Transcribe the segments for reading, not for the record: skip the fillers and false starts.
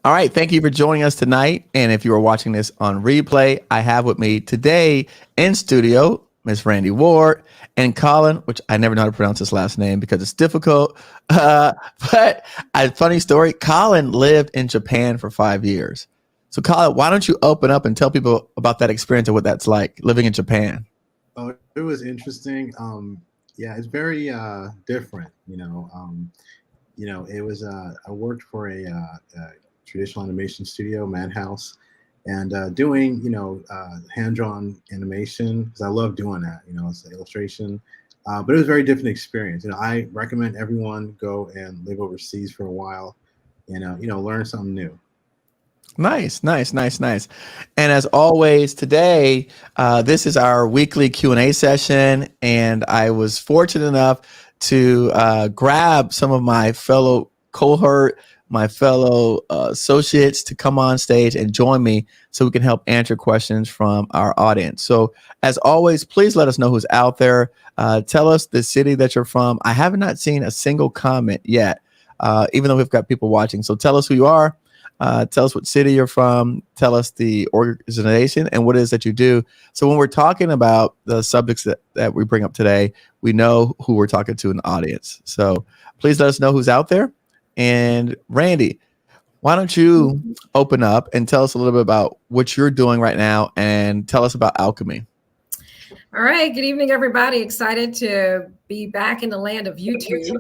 All right. Thank you for joining us tonight. And if you are watching this on replay, I have with me today in studio, Miss Randy Ward and Colin, which I never know how to pronounce his last name because it's difficult. But a funny story, Colin lived in Japan for 5 years. So Colin, why don't you open up and tell people about that experience and what that's like living in Japan? Oh, it was interesting. Yeah, it's very different. It was I worked for a traditional animation studio, Madhouse, and doing hand-drawn animation because I love doing that. It's illustration, but it was a very different experience. I recommend everyone go and live overseas for a while, and learn something new. Nice. And as always, today, this is our weekly Q&A session, and I was fortunate enough to grab some of my fellow cohort, my fellow associates to come on stage and join me so we can help answer questions from our audience. So as always, please let us know who's out there. Tell us the city that you're from. I have not seen a single comment yet, even though we've got people watching. So tell us who you are. Tell us what city you're from. Tell us the organization and what it is that you do. So when we're talking about the subjects that we bring up today, we know who we're talking to in the audience. So please let us know who's out there. And Randy, why don't you open up and tell us a little bit about what you're doing right now and tell us about Alchemy. All right. Good evening, everybody. Excited to be back in the land of YouTube.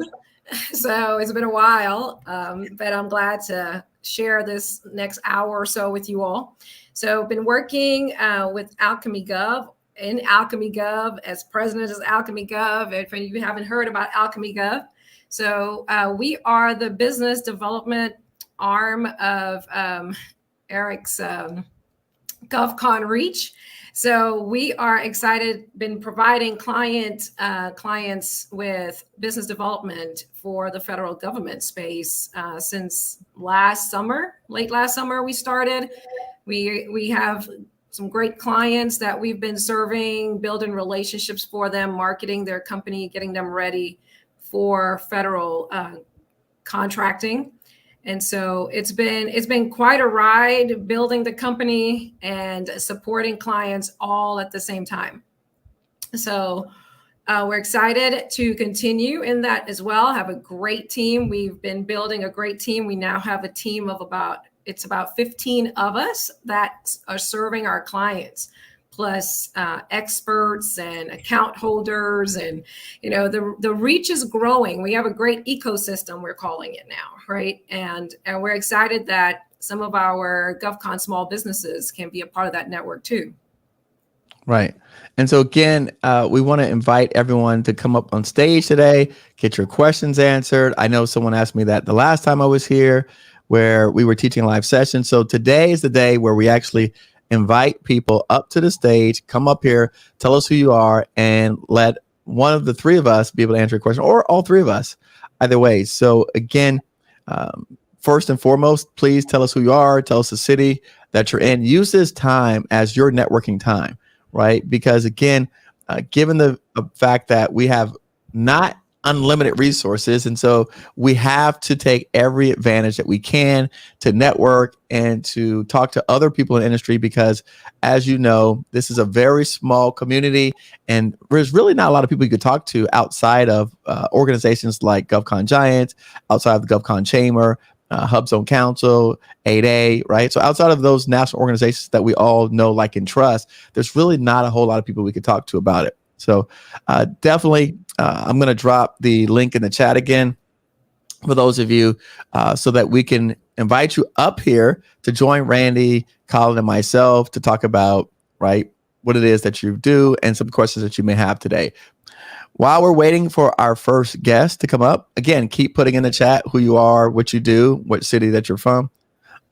So it's been a while, but I'm glad to share this next hour or so with you all. So I've been working with Alchemy Gov in Alchemy Gov as president of Alchemy Gov. If you haven't heard about Alchemy Gov, so we are the business development arm of Eric's GovCon Reach. So we are excited, been providing clients with business development for the federal government space since late last summer we started. We have some great clients that we've been serving, building relationships for them, marketing their company, getting them ready for federal contracting. And so it's been quite a ride building the company and supporting clients all at the same time. So we're excited to continue in that as well. Have a great team. We've been building a great team. We now have a team of about 15 of us that are serving our clients, plus experts and account holders. And, the reach is growing. We have a great ecosystem, we're calling it now, right? And we're excited that some of our GovCon small businesses can be a part of that network too. Right. And so again, we want to invite everyone to come up on stage today, get your questions answered. I know someone asked me that the last time I was here where we were teaching a live session. So today is the day where we actually invite people up to the stage, come up here, tell us who you are, and let one of the three of us be able to answer a question, or all three of us, either way. So again, first and foremost, please tell us who you are, tell us the city that you're in. Use this time as your networking time, right? Because again, given the fact that we have not unlimited resources, and so we have to take every advantage that we can to network and to talk to other people in the industry, because as you know, this is a very small community and there's really not a lot of people you could talk to outside of organizations like GovCon Giants, outside of the GovCon Chamber, Hub Zone Council, 8A, right? So outside of those national organizations that we all know, like, and trust, there's really not a whole lot of people we could talk to about it. So definitely, I'm going to drop the link in the chat again for those of you so that we can invite you up here to join Randy, Colin, and myself to talk about, right, what it is that you do and some questions that you may have today. While we're waiting for our first guest to come up, again, keep putting in the chat who you are, what you do, what city that you're from.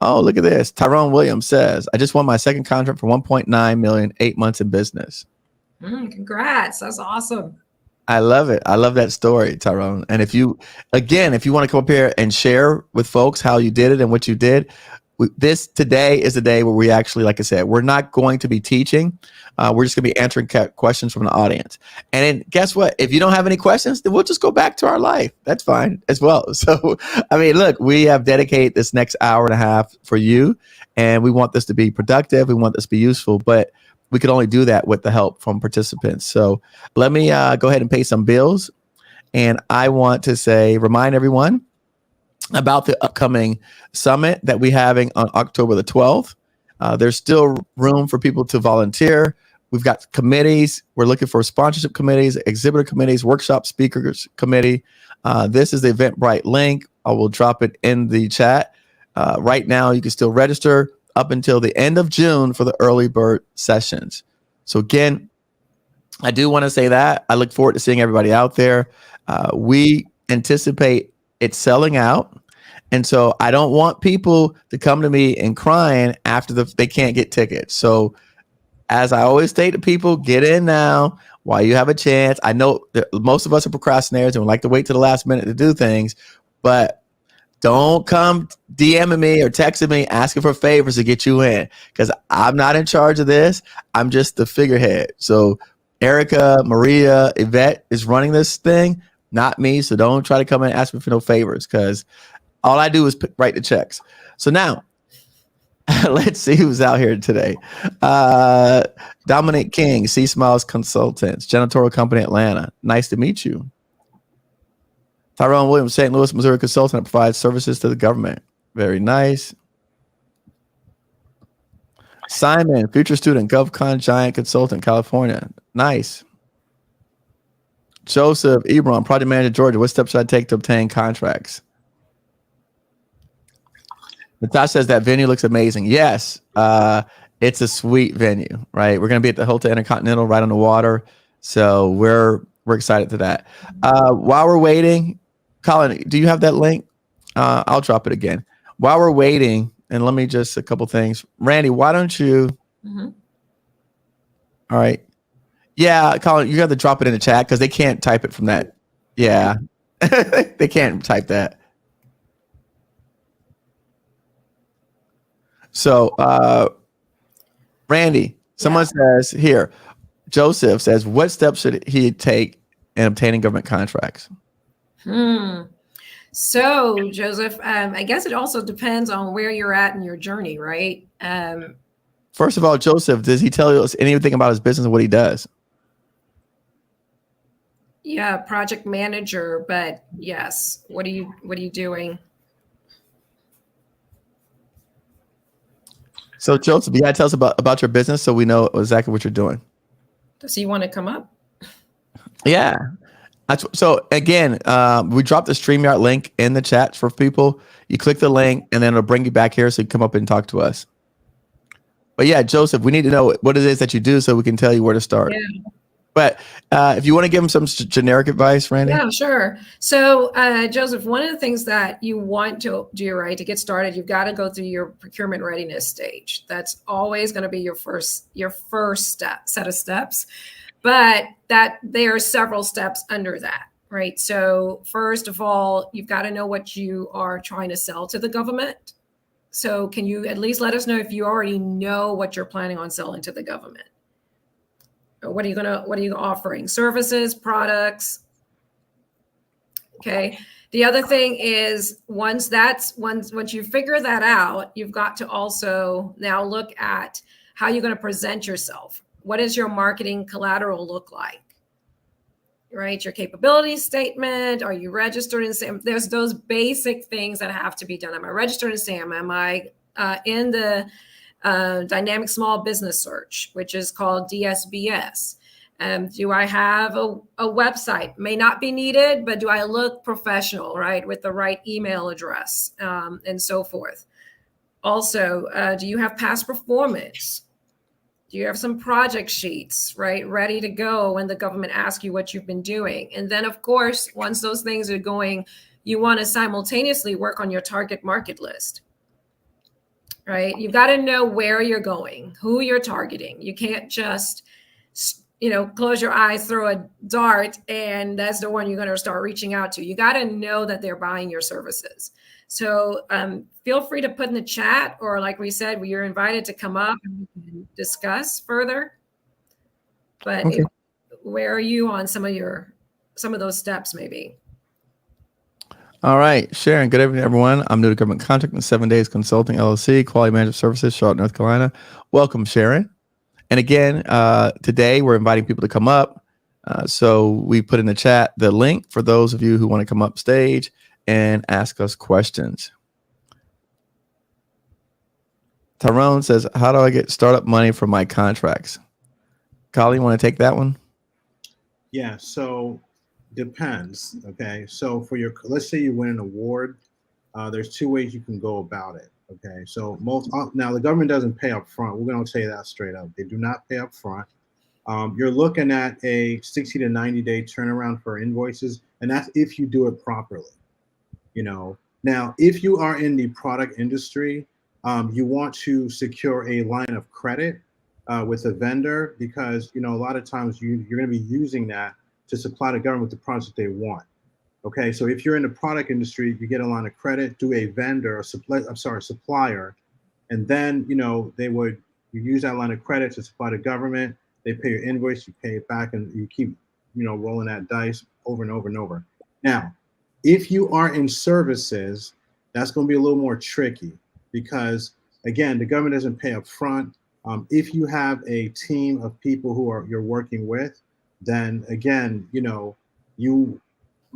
Oh, look at this. Tyrone Williams says, I just won my second contract for $1.9 million, 8 months in business. Congrats. That's awesome. I love it. I love that story, Tyrone. And if you want to come up here and share with folks how you did it and what you did, today is the day where we actually, like I said, we're not going to be teaching. We're just going to be answering questions from the audience. And then guess what? If you don't have any questions, then we'll just go back to our life. That's fine as well. So, I mean, look, we have dedicated this next hour and a half for you, and we want this to be productive. We want this to be useful, but we can only do that with the help from participants. So let me go ahead and pay some bills. And I want to remind everyone about the upcoming summit that we're having on October the 12th. There's still room for people to volunteer. We've got committees. We're looking for sponsorship committees, exhibitor committees, workshop speakers committee. This is the Eventbrite link. I will drop it in the chat. Right now, you can still register up until the end of June for the early bird sessions. So again, I do want to say that. I look forward to seeing everybody out there. We anticipate it's selling out. And so I don't want people to come to me and crying after they can't get tickets. So as I always state to people, get in now while you have a chance. I know that most of us are procrastinators and we like to wait to the last minute to do things, but don't come DMing me or texting me asking for favors to get you in, because I'm not in charge of this. I'm just the figurehead. So Erica, Maria, Yvette is running this thing, not me. So don't try to come in and ask me for no favors, because all I do is write the checks. So now, let's see who's out here today. Dominic King, C Smiles Consultants, Janitorial Company, Atlanta. Nice to meet you. Tyrone Williams, St. Louis, Missouri consultant that provides services to the government. Very nice. Simon, future student, GovCon Giant consultant, California. Nice. Joseph Ebron, project manager, Georgia. What steps should I take to obtain contracts? Natasha says that venue looks amazing. Yes, it's a sweet venue, right? We're going to be at the Hotel Intercontinental right on the water. So we're excited to that. While we're waiting, Colin, do you have that link? I'll drop it again. While we're waiting, and let me just a couple things. Randy, why don't you? Mm-hmm. All right. Yeah, Colin, you have to drop it in the chat because they can't type it from that. Yeah, they can't type that. So, Randy, someone says here, Joseph says, what steps should he take in obtaining government contracts? So, Joseph, I guess it also depends on where you're at in your journey, right? First of all, Joseph, does he tell us anything about his business and what he does? Yeah, project manager, but yes. What are you doing? So, Joseph, you gotta tell us about your business so we know exactly what you're doing. Does he want to come up? Yeah. So again, we dropped the StreamYard link in the chat for people. You click the link and then it'll bring you back here so you can come up and talk to us. But yeah, Joseph, we need to know what it is that you do so we can tell you where to start. Yeah. But if you want to give them some generic advice, Randy. Yeah, sure. So Joseph, one of the things that you want to do, right, to get started, you've got to go through your procurement readiness stage. That's always going to be your first set of steps. But that there are several steps under that, right? So first of all, you've got to know what you are trying to sell to the government. So can you at least let us know if you already know what you're planning on selling to the government? What are you offering? Services, products? Okay. The other thing is once you figure that out, you've got to also now look at how you're going to present yourself. What does your marketing collateral look like? Right? Your capability statement. Are you registered in SAM? There's those basic things that have to be done. Am I registered in SAM? Am I in the dynamic small business search, which is called DSBS? Do I have a website? May not be needed, but do I look professional, right? With the right email address and so forth. Also, do you have past performance? Do you have some project sheets, right, ready to go when the government asks you what you've been doing? And then, of course, once those things are going, you want to simultaneously work on your target market list, right? You've got to know where you're going, who you're targeting. You can't just close your eyes, throw a dart, and that's the one you're going to start reaching out to. You got to know that they're buying your services. So feel free to put in the chat, or like we said, you're invited to come up and we can discuss further. But Okay. where are you on some of those steps maybe? All right, Sharon, good evening, everyone. I'm new to government contract and 7 Days Consulting, LLC, Quality Management Services, Charlotte, North Carolina. Welcome, Sharon. And again, today we're inviting people to come up. So we put in the chat the link for those of you who want to come up stage and ask us questions. Tyrone says, how do I get startup money for my contracts? Colleen, you want to take that one? Yeah, so depends. Okay, so let's say you win an award, there's two ways you can go about it. Okay, so now the government doesn't pay up front. We're going to say that straight up. They do not pay up front. You're looking at a 60 to 90-day turnaround for invoices, and that's if you do it properly. Now if you are in the product industry, you want to secure a line of credit with a vendor, because a lot of times you're going to be using that to supply the government with the products that they want. Okay, so if you're in the product industry, you get a line of credit to a vendor, supplier, and then you use that line of credit to supply the government. They pay your invoice, you pay it back, and you keep rolling that dice over and over and over. Now, if you are in services, that's going to be a little more tricky, because again, the government doesn't pay up front. If you have a team of people who you're working with, then again,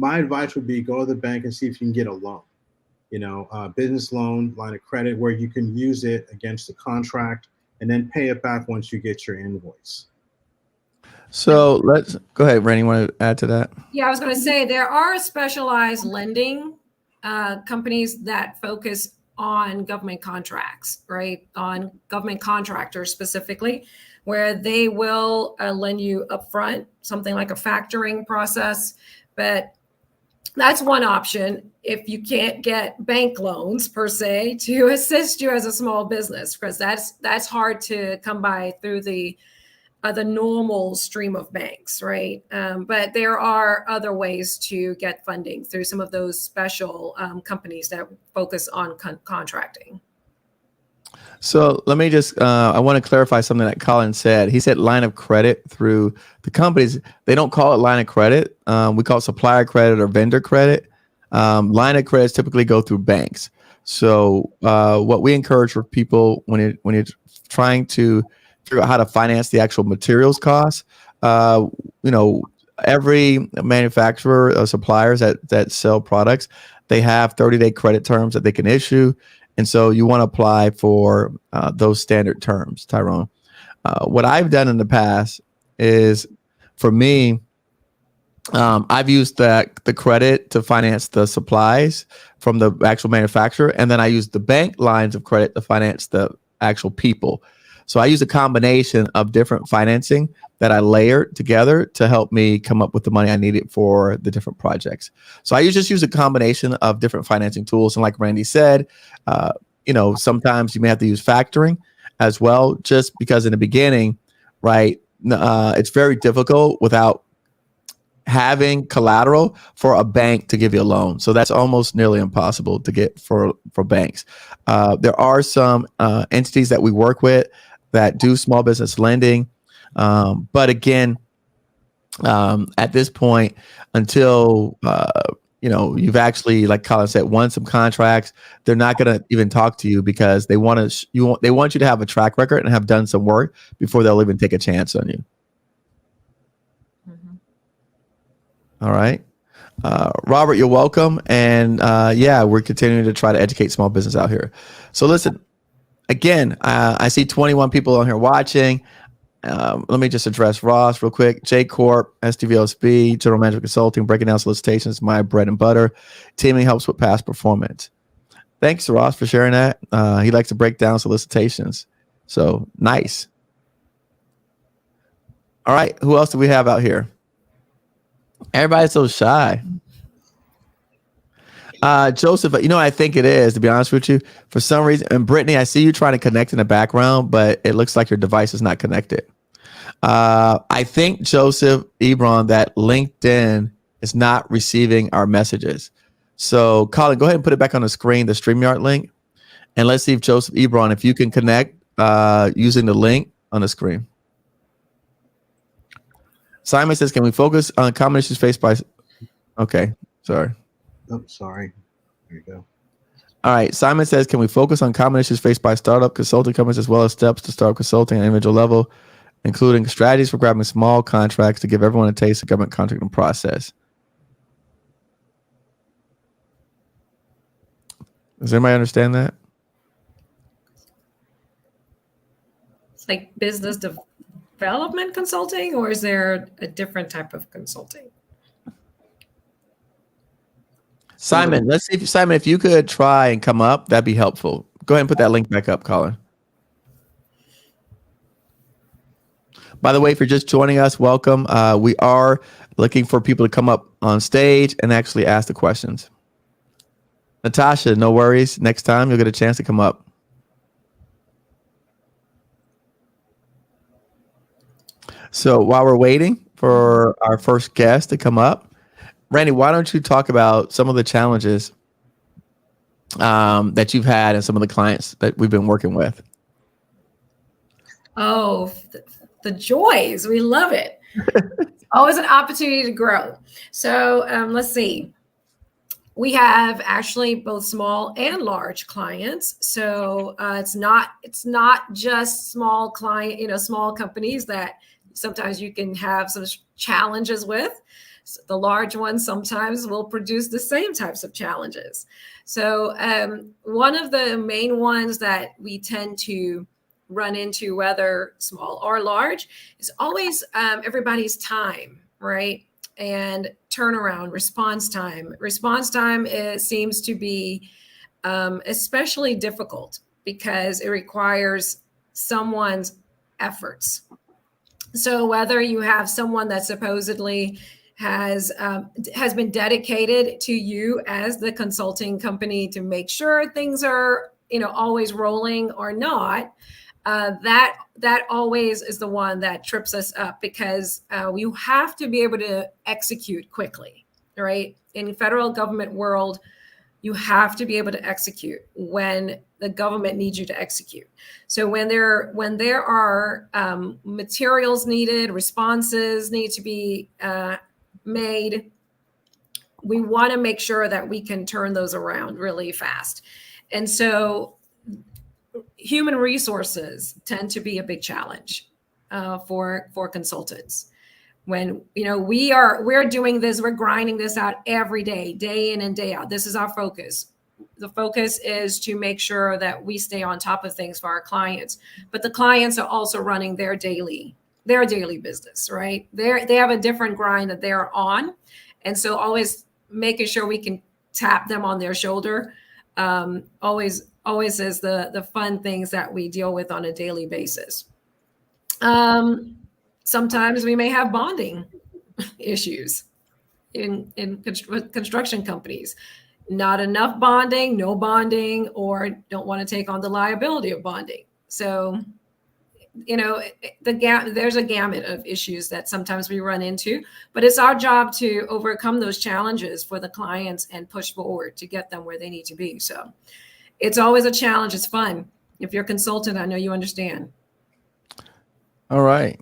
my advice would be go to the bank and see if you can get a loan, a business loan, line of credit, where you can use it against the contract and then pay it back once you get your invoice. So let's go ahead, Randy. You want to add to that? Yeah, I was going to say there are specialized lending companies that focus on government contracts, right? On government contractors specifically, where they will lend you upfront, something like a factoring process. But that's one option if you can't get bank loans per se to assist you as a small business, because that's hard to come by through the normal stream of banks, right? But there are other ways to get funding through some of those special companies that focus on contracting. So let me just, I want to clarify something that Colin said. He said line of credit through the companies. They don't call it line of credit. We call it supplier credit or vendor credit. Line of credits typically go through banks. So what we encourage for people when you're trying to figure out how to finance the actual materials costs, every manufacturer, suppliers that sell products, they have 30-day credit terms that they can issue. And so you want to apply for those standard terms, Tyrone. What I've done in the past is, for me, I've used the credit to finance the supplies from the actual manufacturer, and then I use the bank lines of credit to finance the actual people. So I use a combination of different financing that I layered together to help me come up with the money I needed for the different projects. So I just use a combination of different financing tools. And like Randy said, sometimes you may have to use factoring as well, just because in the beginning, right, it's very difficult without having collateral for a bank to give you a loan. So that's almost nearly impossible to get for banks. There are some entities that we work with that do small business lending. But again, at this point, until you've actually, like Colin said, won some contracts, they're not going to even talk to you, because they want you to have a track record and have done some work before they'll even take a chance on you. Mm-hmm. All right. Robert, you're welcome. And we're continuing to try to educate small business out here. So listen, again, I see 21 people on here watching. Let me just address Ross real quick. J Corp, STVOSB, General Management Consulting, breaking down solicitations, my bread and butter. Teaming helps with past performance. Thanks, Ross, for sharing that. He likes to break down solicitations. So nice. All right, who else do we have out here? Everybody's so shy. Joseph, I think it is, to be honest with you, for some reason. And Brittany, I see you trying to connect in the background, but it looks like your device is not connected. I think, Joseph Ebron, that LinkedIn is not receiving our messages. So, Colin, go ahead and put it back on the screen, the StreamYard link. And let's see if Joseph Ebron, if you can connect using the link on the screen. Simon says, can we focus on common issues faced by... Okay, sorry. Oh, sorry. There you go. All right. Simon says, can we focus on common issues faced by startup consulting companies as well as steps to start consulting at an individual level, including strategies for grabbing small contracts to give everyone a taste of government contracting process? Does everybody understand that? It's like business development consulting, or is there a different type of consulting? Simon, let's see if Simon, if you could try and come up, that'd be helpful. Go ahead and put that link back up, Colin. By the way, if you're just joining us, welcome. We are looking for people to come up on stage and actually ask the questions. Natasha, no worries. Next time you'll get a chance to come up. So while we're waiting for our first guest to come up, Randy, why don't you talk about some of the challenges that you've had and some of the clients that we've been working with? Oh, the joys. We love it. Always an opportunity to grow. So let's see. We have actually both small and large clients. So it's not just small client, small companies that sometimes you can have some challenges with. The large ones sometimes will produce the same types of challenges. So one of the main ones that we tend to run into, whether small or large, is always everybody's time, right? And turnaround, response time. Response time seems to be especially difficult because it requires someone's efforts. So whether you have someone that supposedly has been dedicated to you as the consulting company to make sure things are always rolling or not, that always is the one that trips us up, because you have to be able to execute quickly, right? In federal government world, you have to be able to execute when the government needs you to execute. So when there are materials needed, responses need to be made, we want to make sure that we can turn those around really fast. And so human resources tend to be a big challenge for consultants. When we're doing this, we're grinding this out every day, day in and day out. This is our focus. The focus is to make sure that we stay on top of things for our clients, but the clients are also running their daily business, right? They have a different grind that they're on. And so always making sure we can tap them on their shoulder always is the fun things that we deal with on a daily basis. Sometimes we may have bonding issues in construction companies. Not enough bonding, no bonding, or don't want to take on the liability of bonding. So there's a gamut of issues that sometimes we run into, but it's our job to overcome those challenges for the clients and push forward to get them where they need to be. So it's always a challenge. It's fun. If you're a consultant, I know you understand. All right.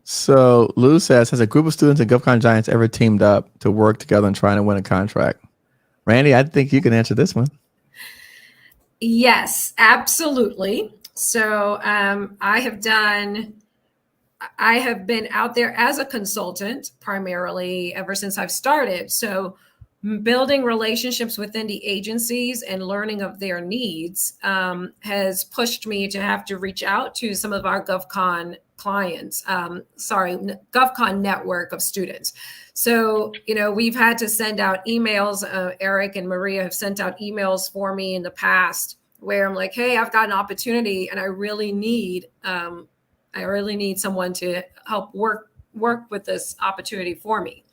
So Lou says, has a group of students at GovCon Giants ever teamed up to work together and trying to win a contract? Randy, I think you can answer this one. Yes, absolutely. So I have been out there as a consultant primarily ever since I've started. So building relationships within the agencies and learning of their needs has pushed me to have to reach out to some of our GovCon clients, GovCon network of students. So, we've had to send out emails. Eric and Maria have sent out emails for me in the past where I'm like, hey, I've got an opportunity and I really need someone to help work with this opportunity for me.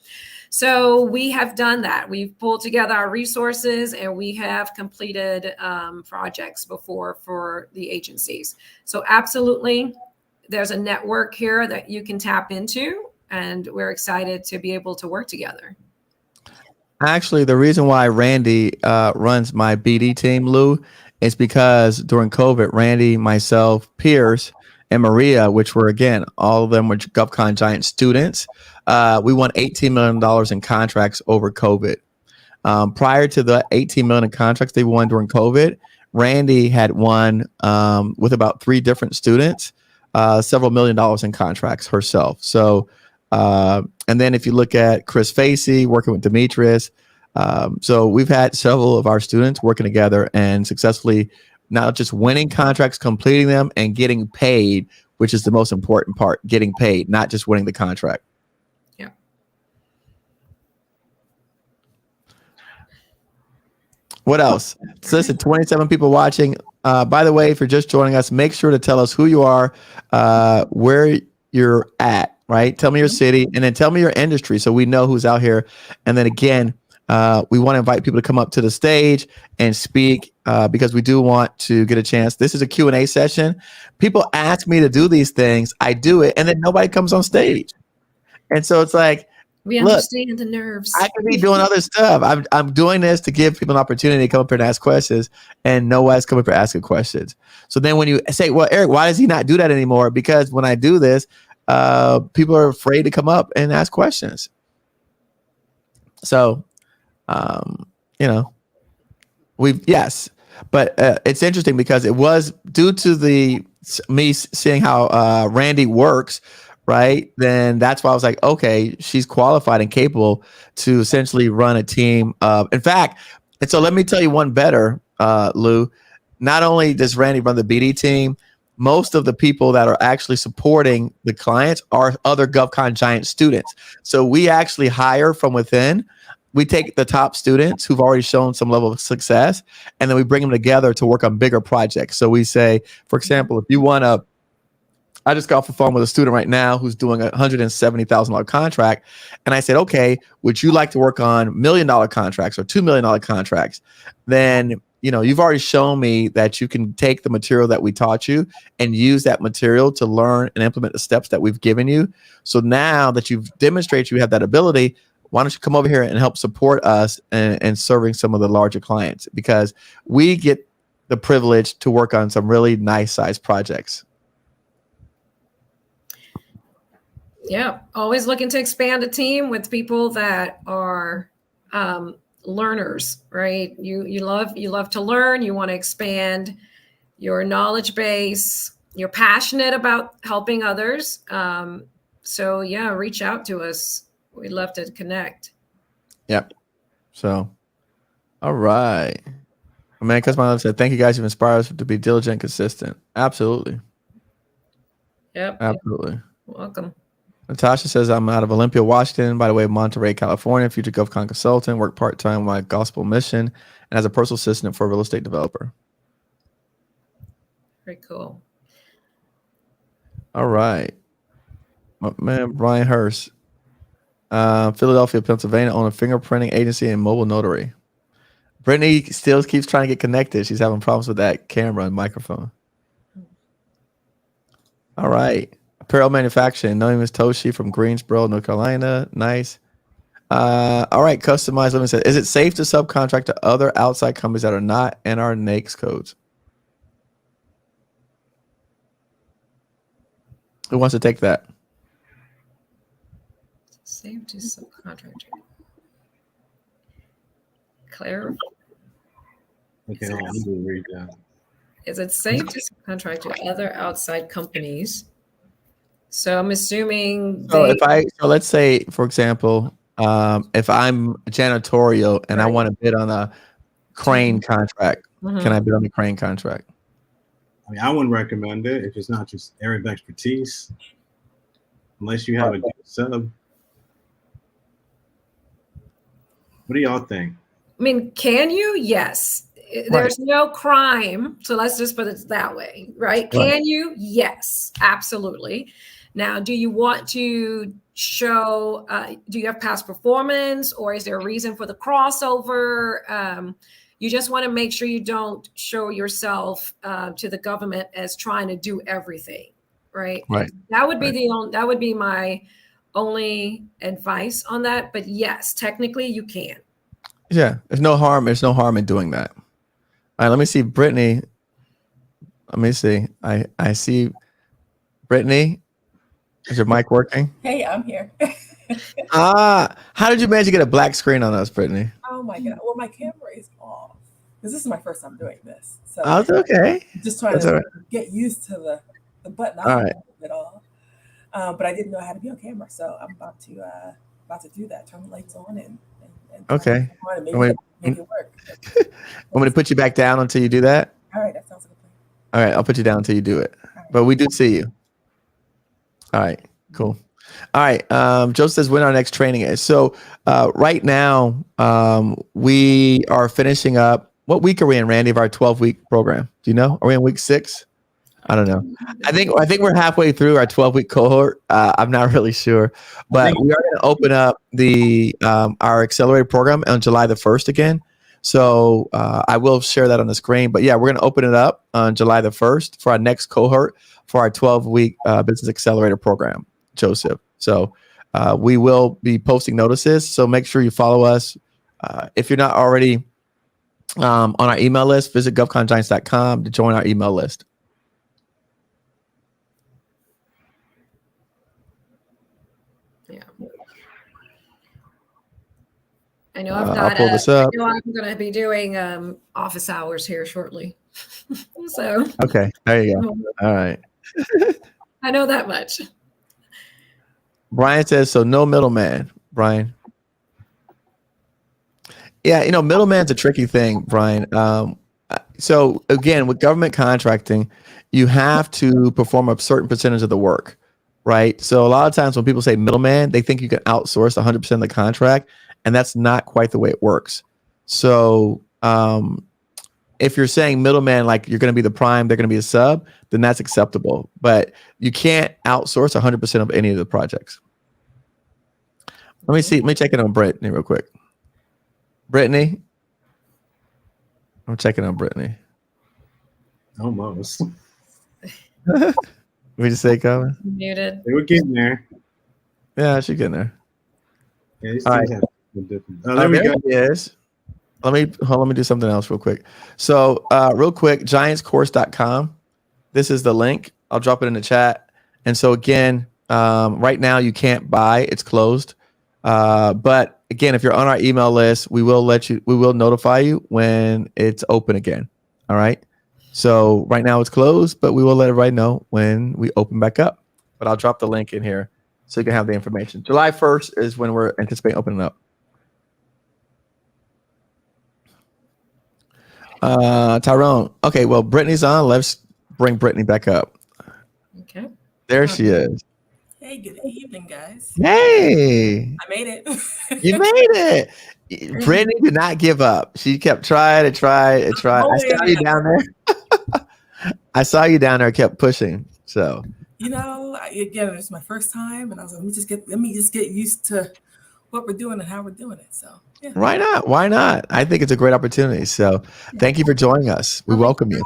So we have done that. We've pulled together our resources and we have completed projects before for the agencies. So absolutely, there's a network here that you can tap into, and we're excited to be able to work together. Actually, the reason why Randy runs my BD team, Lou, is because during COVID, Randy, myself, Pierce, and Maria, which were, again, all of them were GovCon Giants students, we won $18 million in contracts over COVID. Prior to the $18 million in contracts they won during COVID, Randy had won with about 3 different students, several $1 million in contracts herself. So, and then if you look at Chris Facey working with Demetrius, so we've had several of our students working together and successfully not just winning contracts, completing them, and getting paid, which is the most important part, getting paid, not just winning the contract. Yeah. What else? So listen, 27 people watching. By the way, if you're just joining us, make sure to tell us who you are, where you're at, right? Tell me your city, and then tell me your industry so we know who's out here. And then again, we want to invite people to come up to the stage and speak because we do want to get a chance. This is a Q&A session. People ask me to do these things. I do it, and then nobody comes on stage. And so it's like, We understand the nerves. I could be doing other stuff. I'm doing this to give people an opportunity to come up here and ask questions, and no one's coming up here asking questions. So then when you say, well, Eric, why does he not do that anymore? Because when I do this, people are afraid to come up and ask questions. So, yes, but it's interesting because it was due to me seeing how Randy works, right? Then that's why I was like, okay, she's qualified and capable to essentially run a team. In fact, and so let me tell you one better, Lou. Not only does Randy run the BD team, most of the people that are actually supporting the clients are other GovCon Giants students. So we actually hire from within. We take the top students who've already shown some level of success, and then we bring them together to work on bigger projects. So we say, for example, if you want to, I just got off the phone with a student right now who's doing a $170,000 contract. And I said, okay, would you like to work on $1 million contracts or $2 million contracts? Then, you've already shown me that you can take the material that we taught you and use that material to learn and implement the steps that we've given you. So now that you've demonstrated you have that ability, why don't you come over here and help support us in serving some of the larger clients? Because we get the privilege to work on some really nice size projects. Yeah, always looking to expand a team with people that are learners, right? You love to learn. You want to expand your knowledge base. You're passionate about helping others. So yeah, reach out to us. We'd love to connect. Yep. So, all right. Man, because my mom said, thank you guys. You've inspired us to be diligent and consistent. Absolutely. Yep. Absolutely. Welcome. Natasha says, I'm out of Olympia, Washington, by the way of Monterey, California, future GovCon consultant, work part-time with my gospel mission, and as a personal assistant for a real estate developer. Very cool. All right. My man, Brian Hurst, Philadelphia, Pennsylvania, own a fingerprinting agency and mobile notary. Brittany still keeps trying to get connected. She's having problems with that camera and microphone. All right. Apparel manufacturing. No name is Toshi from Greensboro, North Carolina. Nice. All right. Customized living says, is it safe to subcontract to other outside companies that are not in our NAICS codes? Who wants to take that? Safe to subcontractor. Claire. Okay, hold on, let me read that. Is it safe to subcontract to other outside companies? So I'm assuming. So let's say, for example, if I'm janitorial and I want to bid on a crane contract, can I bid on the crane contract? I mean, I wouldn't recommend it if it's not just area of expertise, unless you have a good sub. What do y'all think? I mean, can you? Yes. There's no crime. So let's just put it that way, right? Can you? Yes, absolutely. Now, do you want to show, do you have past performance, or is there a reason for the crossover? You just want to make sure you don't show yourself to the government as trying to do everything, right? Right. That would be Right. that would be my only advice on that. But yes, technically you can. Yeah. There's no harm. There's no harm in doing that. All right. Let me see. Brittany. Let me see. I see Brittany. Is your mic working? Hey, I'm here. How did you manage to get a black screen on us, Brittany? Oh my God. Well, my camera is off because this is my first time doing this. So Oh, it's okay. just trying That's all to right. get used to the button. All right. It all. But I didn't know how to be on camera. So I'm about to do that. Turn the lights on and Okay. and I'm maybe gonna, make it work. I'm gonna put you back down until you do that. All right. That sounds like a plan. All right. I'll put you down until you do it. All right. But we do see you. All right. Cool. All right. Joe says when our next training is. So right now, we are finishing up. What week are we in, Randy, of our 12-week program? Do you know? Are we in week 6? I don't know. I think we're halfway through our 12-week cohort. I'm not really sure, but we are going to open up the our accelerated program on July the 1st again. So I will share that on the screen. But yeah, we're going to open it up on July the 1st for our next cohort for our 12-week business accelerator program, Joseph. So we will be posting notices. So make sure you follow us. If you're not already on our email list, visit govcongiants.com to join our email list. Yeah. I know I'll pull this up. I know I'm going to be doing office hours here shortly. So okay, there you go. All right. I know that much. Brian says, so no middleman, Brian. Yeah, middleman's a tricky thing, Brian. So again, with government contracting, you have to perform a certain percentage of the work, right? So a lot of times when people say middleman, they think you can outsource 100% of the contract, and that's not quite the way it works. So if you're saying middleman, like you're going to be the prime, they're going to be a sub, then that's acceptable. But you can't outsource 100% of any of the projects. Let me see. Let me check it on Brittany real quick. Brittany? I'm checking on Brittany. Almost. We just say comment? Muted. They were getting there. Yeah, she's getting there. Yeah, these All things right. have been different. Oh, there we there go. it is. Let me do something else real quick. So real quick, giantscourse.com. This is the link. I'll drop it in the chat. And so again, right now you can't buy, it's closed. But again, if you're on our email list, we will notify you when it's open again. All right. So right now it's closed, but we will let everybody know when we open back up. But I'll drop the link in here so you can have the information. July 1st is when we're anticipating opening up. Tyrone. Okay, well, Brittany's on. Let's bring Brittany back up. Okay. There she is. Hey, good evening, guys. Hey, I made it. you made it. Brittany did not give up. She kept trying and trying and trying. I saw you down there. I saw you down there. Kept pushing. So again, it's my first time, and I was like, let me just get used to what we're doing and how we're doing it. So yeah. Why not? Why not? I think it's a great opportunity. So thank you for joining us. We welcome you.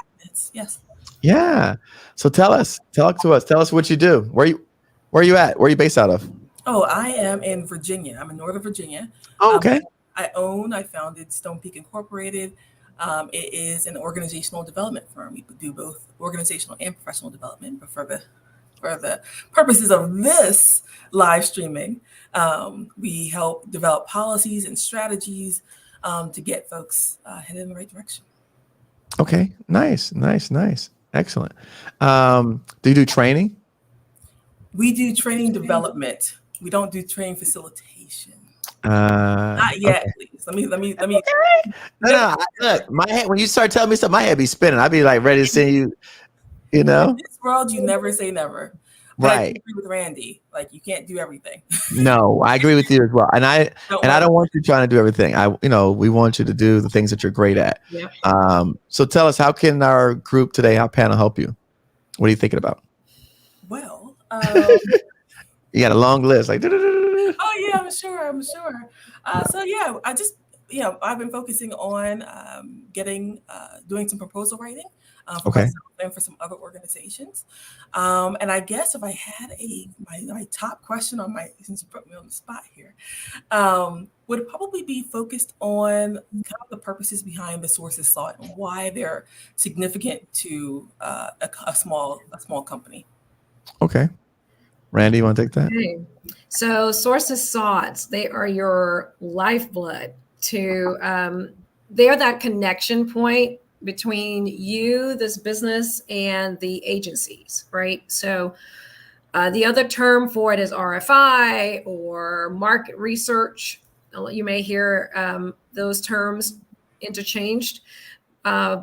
Yes. Yeah. So talk to us. Tell us what you do. Where are you at? Where are you based out of? Oh, I am in Virginia. I'm in Northern Virginia. Oh, okay. I founded Stone Peak Incorporated. It is an organizational development firm. We do both organizational and professional development, but for the purposes of this live streaming, we help develop policies and strategies to get folks headed in the right direction. Okay. Nice. Excellent. Do you do training? We do training development. We don't do training facilitation. Not yet, okay. please. Let me. Okay. No. Look, my head. When you start telling me stuff, my head be spinning. I'd be like ready to send you. In this world, you never say never. But right. I agree with Randy. Like you can't do everything. No, I agree with you as well. And I don't want you trying to do everything. We want you to do the things that you're great at. Yeah. So tell us, how can our group today, our panel, help you? What are you thinking about? Well, you got a long list. Like, oh yeah, I'm sure. So yeah, I've been focusing on doing some proposal writing for Okay. myself and for some other organizations. And I guess if I had my top question since you put me on the spot here, would probably be focused on kind of the purposes behind the sources sought and why they're significant to a small company. Okay. Randy, you want to take that? Okay. So sources sought, they are your lifeblood they're that connection point between you, this business, and the agencies, right? So the other term for it is RFI or market research. You may hear those terms interchanged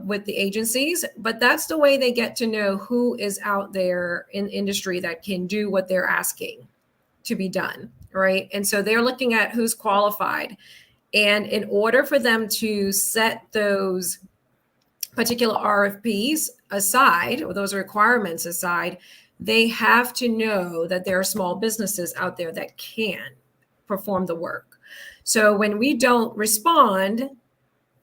with the agencies, but that's the way they get to know who is out there in industry that can do what they're asking to be done, right? And so they're looking at who's qualified. And in order for them to set those particular RFPs aside, or those requirements aside, they have to know that there are small businesses out there that can perform the work. So when we don't respond,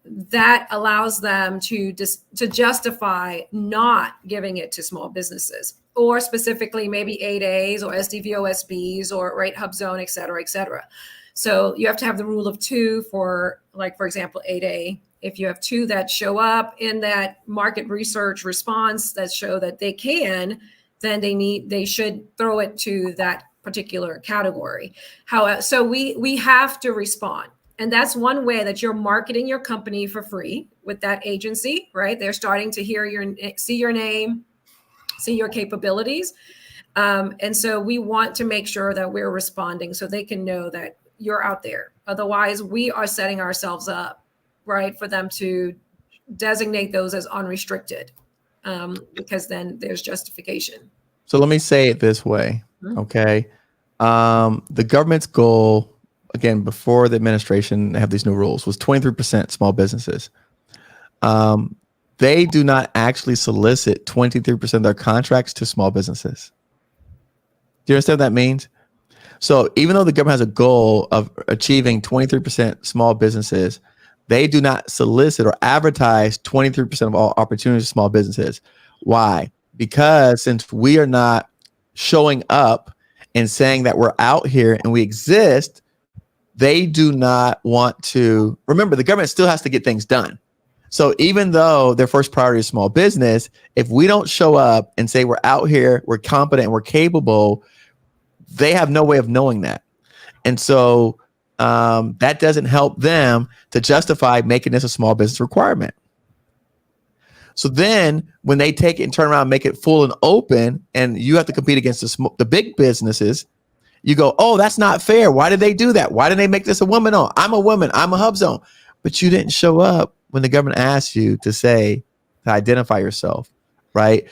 that allows them to justify not giving it to small businesses, or specifically maybe 8As or SDVOSBs or right hub zone, et cetera, et cetera. So you have to have the rule of two for example, 8A. If you have two that show up in that market research response that show that they can, then they should throw it to that particular category. However, so we have to respond. And that's one way that you're marketing your company for free with that agency, right? They're starting to see your name, see your capabilities. And so we want to make sure that we're responding so they can know that you're out there. Otherwise, we are setting ourselves up, right, for them to designate those as unrestricted, because then there's justification. So let me say it this way, okay? The government's goal, again, before the administration have these new rules, was 23% small businesses. They do not actually solicit 23% of their contracts to small businesses. Do you understand what that means? So even though the government has a goal of achieving 23% small businesses, they do not solicit or advertise 23% of all opportunities to small businesses. Why? Because since we are not showing up and saying that we're out here and we exist, they do not want to. Remember, the government still has to get things done. So even though their first priority is small business, if we don't show up and say we're out here, we're competent, we're capable, they have no way of knowing that. And so that doesn't help them to justify making this a small business requirement. So then when they take it and turn around and make it full and open, and you have to compete against the big businesses, you go, oh, that's not fair. Why did they do that? Why did they make this a woman on? I'm a woman. I'm a hub zone. But you didn't show up when the government asked you to identify yourself, right?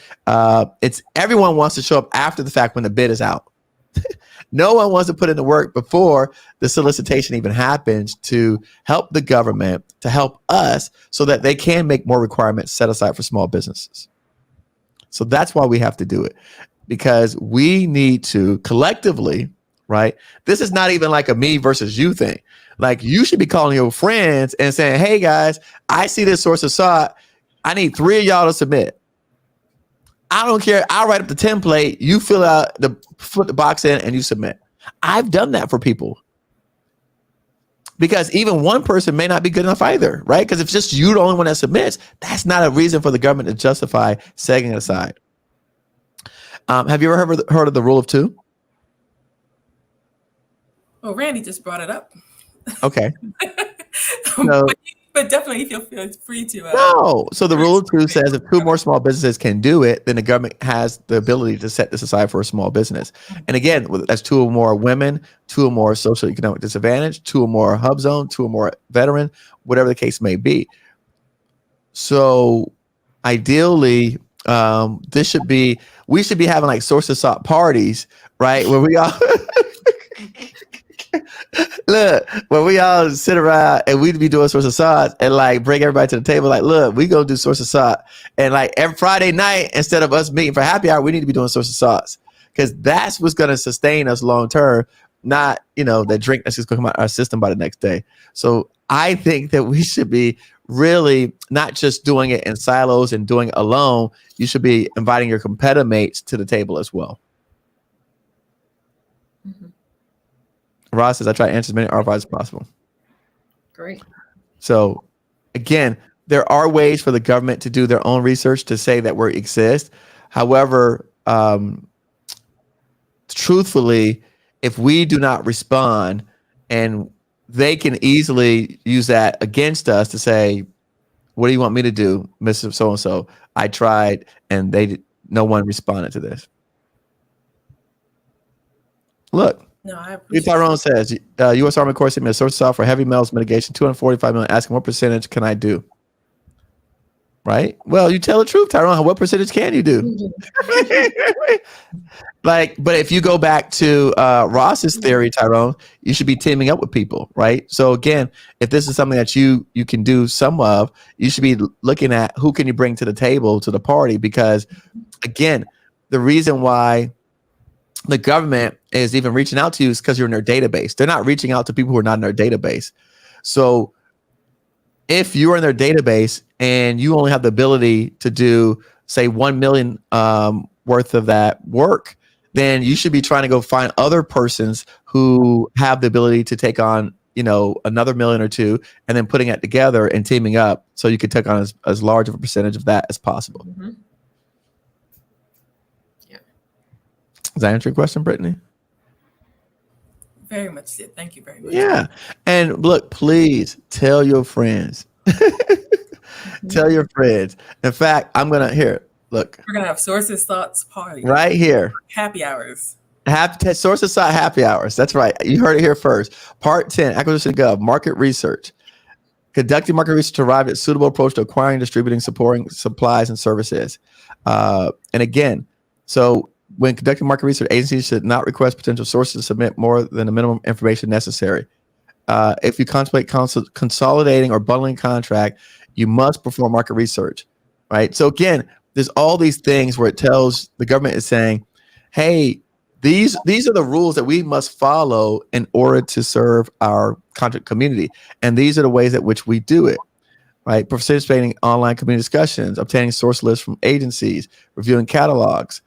It's everyone wants to show up after the fact when the bid is out. No one wants to put in the work before the solicitation even happens to help the government, to help us, so that they can make more requirements set aside for small businesses. So that's why we have to do it, because we need to collectively, right? This is not even like a me versus you thing. Like, you should be calling your friends and saying, hey guys, I see this source of sought. I need 3 of y'all to submit. I don't care. I'll write up the template. You put the box in and you submit. I've done that for people, because even one person may not be good enough either, right? Because if it's just you the only one that submits, that's not a reason for the government to justify setting it aside. Have you ever heard of the rule of two? Well, Randy just brought it up. Okay. So, but definitely feel free to. No. So the rule of two says if 2 more small businesses can do it, then the government has the ability to set this aside for a small business. And again, that's 2 or more women, 2 or more socioeconomic disadvantage, 2 or more hub zone, 2 or more veteran, whatever the case may be. So ideally, we should be having like sources sought parties, right? Where we all look, when we all sit around and we'd be doing source of sought and like bring everybody to the table, like, look, we gonna do source of sought, and like every Friday night, instead of us meeting for happy hour, we need to be doing source of sought, because that's what's gonna sustain us long term. Not, that drink that's just gonna come out of our system by the next day. So I think that we should be really not just doing it in silos and doing it alone. You should be inviting your competitor mates to the table as well. Ross says, I try to answer as many RFIs as possible. Great. So again, there are ways for the government to do their own research to say that we exist. However, truthfully, if we do not respond, and they can easily use that against us to say, what do you want me to do, Mr. So-and-so? I tried, and no one responded to this. Look. No, I appreciate Tyrone says, U.S. Army Corps sent me a source of software, heavy metals mitigation, $245 million, asking what percentage can I do? Right? Well, you tell the truth, Tyrone. What percentage can you do? But if you go back to Ross's theory, Tyrone, you should be teaming up with people, right? So again, if this is something that you can do some of, you should be looking at who can you bring to the table, to the party, because again, the reason why the government is even reaching out to you is because you're in their database. They're not reaching out to people who are not in their database. So if you're in their database and you only have the ability to do, say, 1 million worth of that work, then you should be trying to go find other persons who have the ability to take on, another million or two, and then putting it together and teaming up so you could take on as large of a percentage of that as possible. Mm-hmm. Does that answer your question, Brittany? very much did. Thank you very much. Yeah. And look, please tell your friends. Tell your friends. In fact, I'm going to look. We're going to have Sources Thoughts Party. Right here. Happy hours. Sources Thought Happy Hours. That's right. You heard it here first. Part 10, Acquisition Gov, Market Research. Conducting market research to arrive at suitable approach to acquiring, distributing, supporting supplies and services. And again, so when conducting market research, agencies should not request potential sources to submit more than the minimum information necessary. If you contemplate consolidating or bundling contract, you must perform market research, right? So again, there's all these things where it tells the government is saying, hey, these are the rules that we must follow in order to serve our contract community. And these are the ways at which we do it, right? Participating in online community discussions, obtaining source lists from agencies, reviewing catalogs,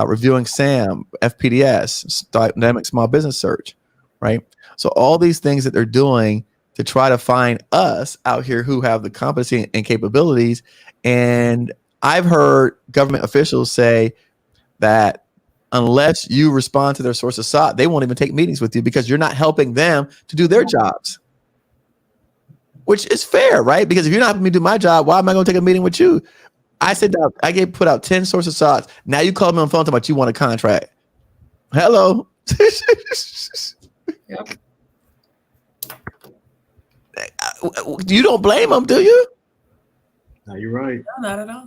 reviewing SAM, FPDS, Dynamic Small Business Search, right? So all these things that they're doing to try to find us out here who have the competency and capabilities. And I've heard government officials say that unless you respond to their source of SOT, they won't even take meetings with you because you're not helping them to do their jobs, which is fair, right? Because if you're not helping me do my job, why am I going to take a meeting with you? I said, I put out 10 source of SOTs. Now you call me on the phone talking about you want a contract. Hello. Yep. You don't blame them, do you? No, you're right. No, not at all.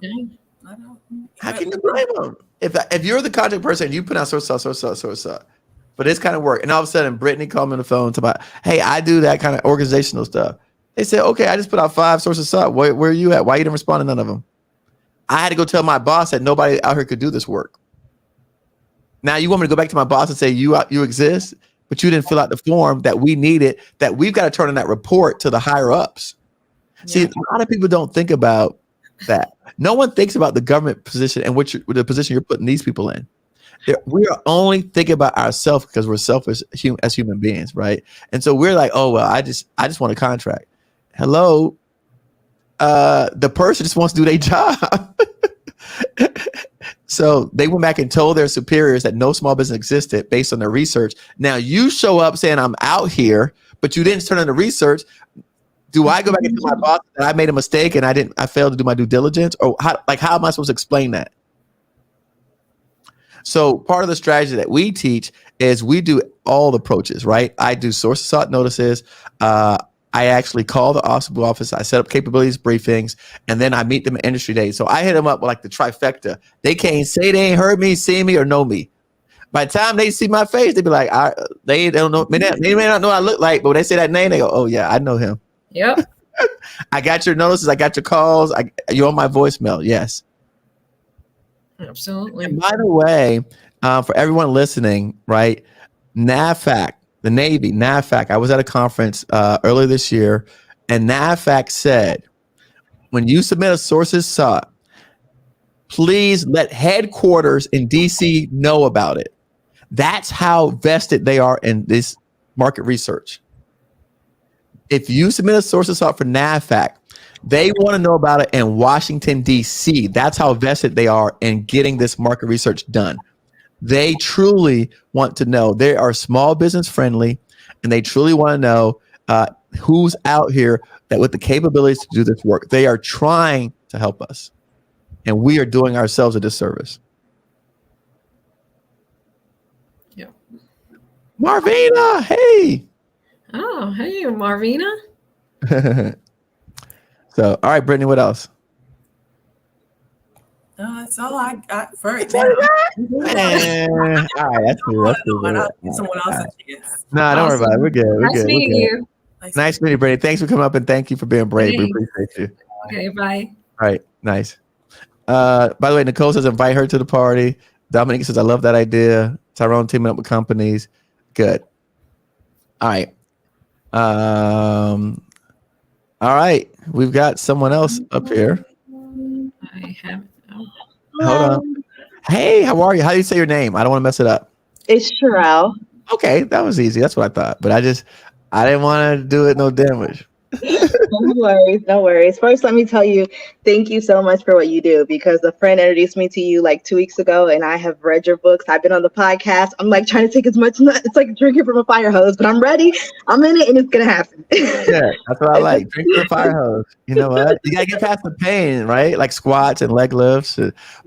Not at all. How can you blame them? If you're the contract person, you put out source SOT for this kind of work, and all of a sudden Brittany called me on the phone to about, hey, I do that kind of organizational stuff. They said, okay, I just put out 5 sources SOT. Where are you at? Why you didn't respond to none of them? I had to go tell my boss that nobody out here could do this work. Now you want me to go back to my boss and say you exist, but you didn't fill out the form that we needed, that we've got to turn in that report to the higher ups. Yeah. See, a lot of people don't think about that. No one thinks about the government position and the position you're putting these people in. We are only thinking about ourselves because we're selfish as human beings, right? And so we're like, oh well, I just want a contract. Hello, the person just wants to do their job. So they went back and told their superiors that no small business existed based on their research. Now you show up saying I'm out here, but you didn't turn in the research. Do I go back and tell my boss that I made a mistake and I failed to do my due diligence? Or how am I supposed to explain that? So part of the strategy that we teach is we do all the approaches, right? I do source of SOT notices. I actually call the office. I set up capabilities briefings, and then I meet them at industry days. So I hit them up with like the trifecta. They can't say they ain't heard me, seen me, or know me. By the time they see my face, they be like, they don't know. They may not know what I look like, but when they say that name, they go, oh yeah, I know him. Yep. I got your notices. I got your calls. You're on my voicemail. Yes. Absolutely. And by the way, for everyone listening, right, NAVFAC, the Navy, NAVFAC, I was at a conference earlier this year, And NAVFAC said, when you submit a sources sought, please let headquarters in DC know about it. That's how vested they are in this market research. If you submit a sources sought for NAVFAC, they want to know about it in Washington, D.C. That's how vested they are in getting this market research done. They truly want to know. They are small business friendly, and they truly want to know who's out here that with the capabilities to do this work. They are trying to help us, and we are doing ourselves a disservice. Yeah. Marvina, hey. Oh, hey, Marvina. So, all right, Brittany, what else? That's all I got for it. All right, that's cool. Someone else a chance. No, don't worry about it. We're good. We're Nice good. meeting you. Nice meeting you, Brittany. Thanks for coming up and thank you for being brave. We appreciate you. Okay, bye. All right, nice. By the way, Nicole says invite her to the party. Dominique says I love that idea. Tyrone teaming up with companies. Good. All right. All right. We've got someone else up here. I have. Hold on. Hey, how are you? How do you say your name? I don't want to mess it up. It's Sherelle. Okay, that was easy. That's what I thought. But I didn't want to do it no damage. No worries. First, let me tell you, thank you so much for what you do, because a friend introduced me to you like 2 weeks ago, and I have read your books. I've been on the podcast. I'm like trying to take as much. It's like drinking from a fire hose, but I'm ready. I'm in it, and it's gonna happen. Yeah, that's what I like. Drink from a fire hose. You know what? You gotta get past the pain, right? Like squats and leg lifts,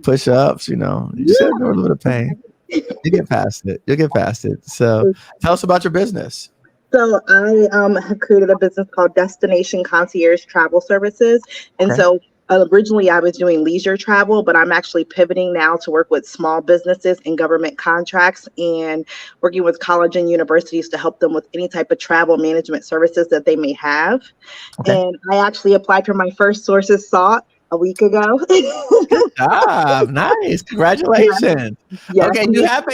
push-ups. You know, you just gotta go a little bit of pain. You get past it. You'll get past it. So, tell us about your business. So I have created a business called Destination Concierge Travel Services. And so originally I was doing leisure travel, but I'm actually pivoting now to work with small businesses and government contracts and working with college and universities to help them with any type of travel management services that they may have. And I actually applied for my first sources sought a week ago. Good job. Nice. Congratulations. Yes, okay,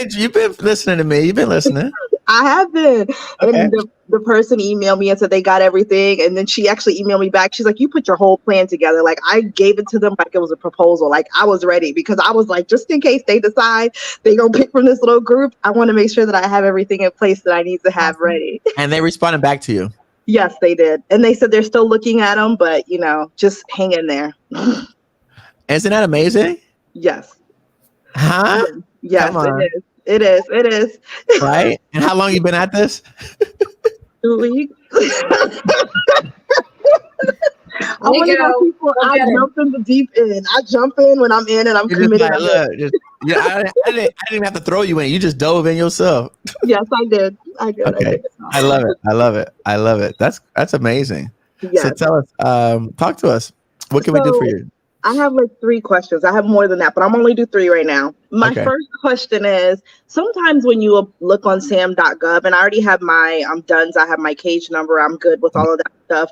you've been listening to me. You've been listening. I have been. Okay. And the person emailed me and said they got everything. And then she actually emailed me back. She's like, you put your whole plan together. Like, I gave it to them like it was a proposal. Like, I was ready, because I was like, just in case they decide they gonna pick from this little group, I want to make sure that I have everything in place that I need to have ready. And they responded back to you. Yes, they did. And they said they're still looking at them, but just hang in there. Isn't that amazing? Yes. Huh? Yes, it is. It is. Right? And how long you been at this? 2 weeks. I jump in the deep end. I jump in when I'm in, and I'm committed. I didn't even have to throw you in. You just dove in yourself. Yes, I did. Okay. I love it. That's amazing. Yes. So tell us, talk to us. What can we do for you? I have like 3 questions. I have more than that, but I'm only do 3 right now. My first question is, sometimes when you look on sam.gov, and I already have my DUNS, I have my cage number, I'm good with all of that stuff.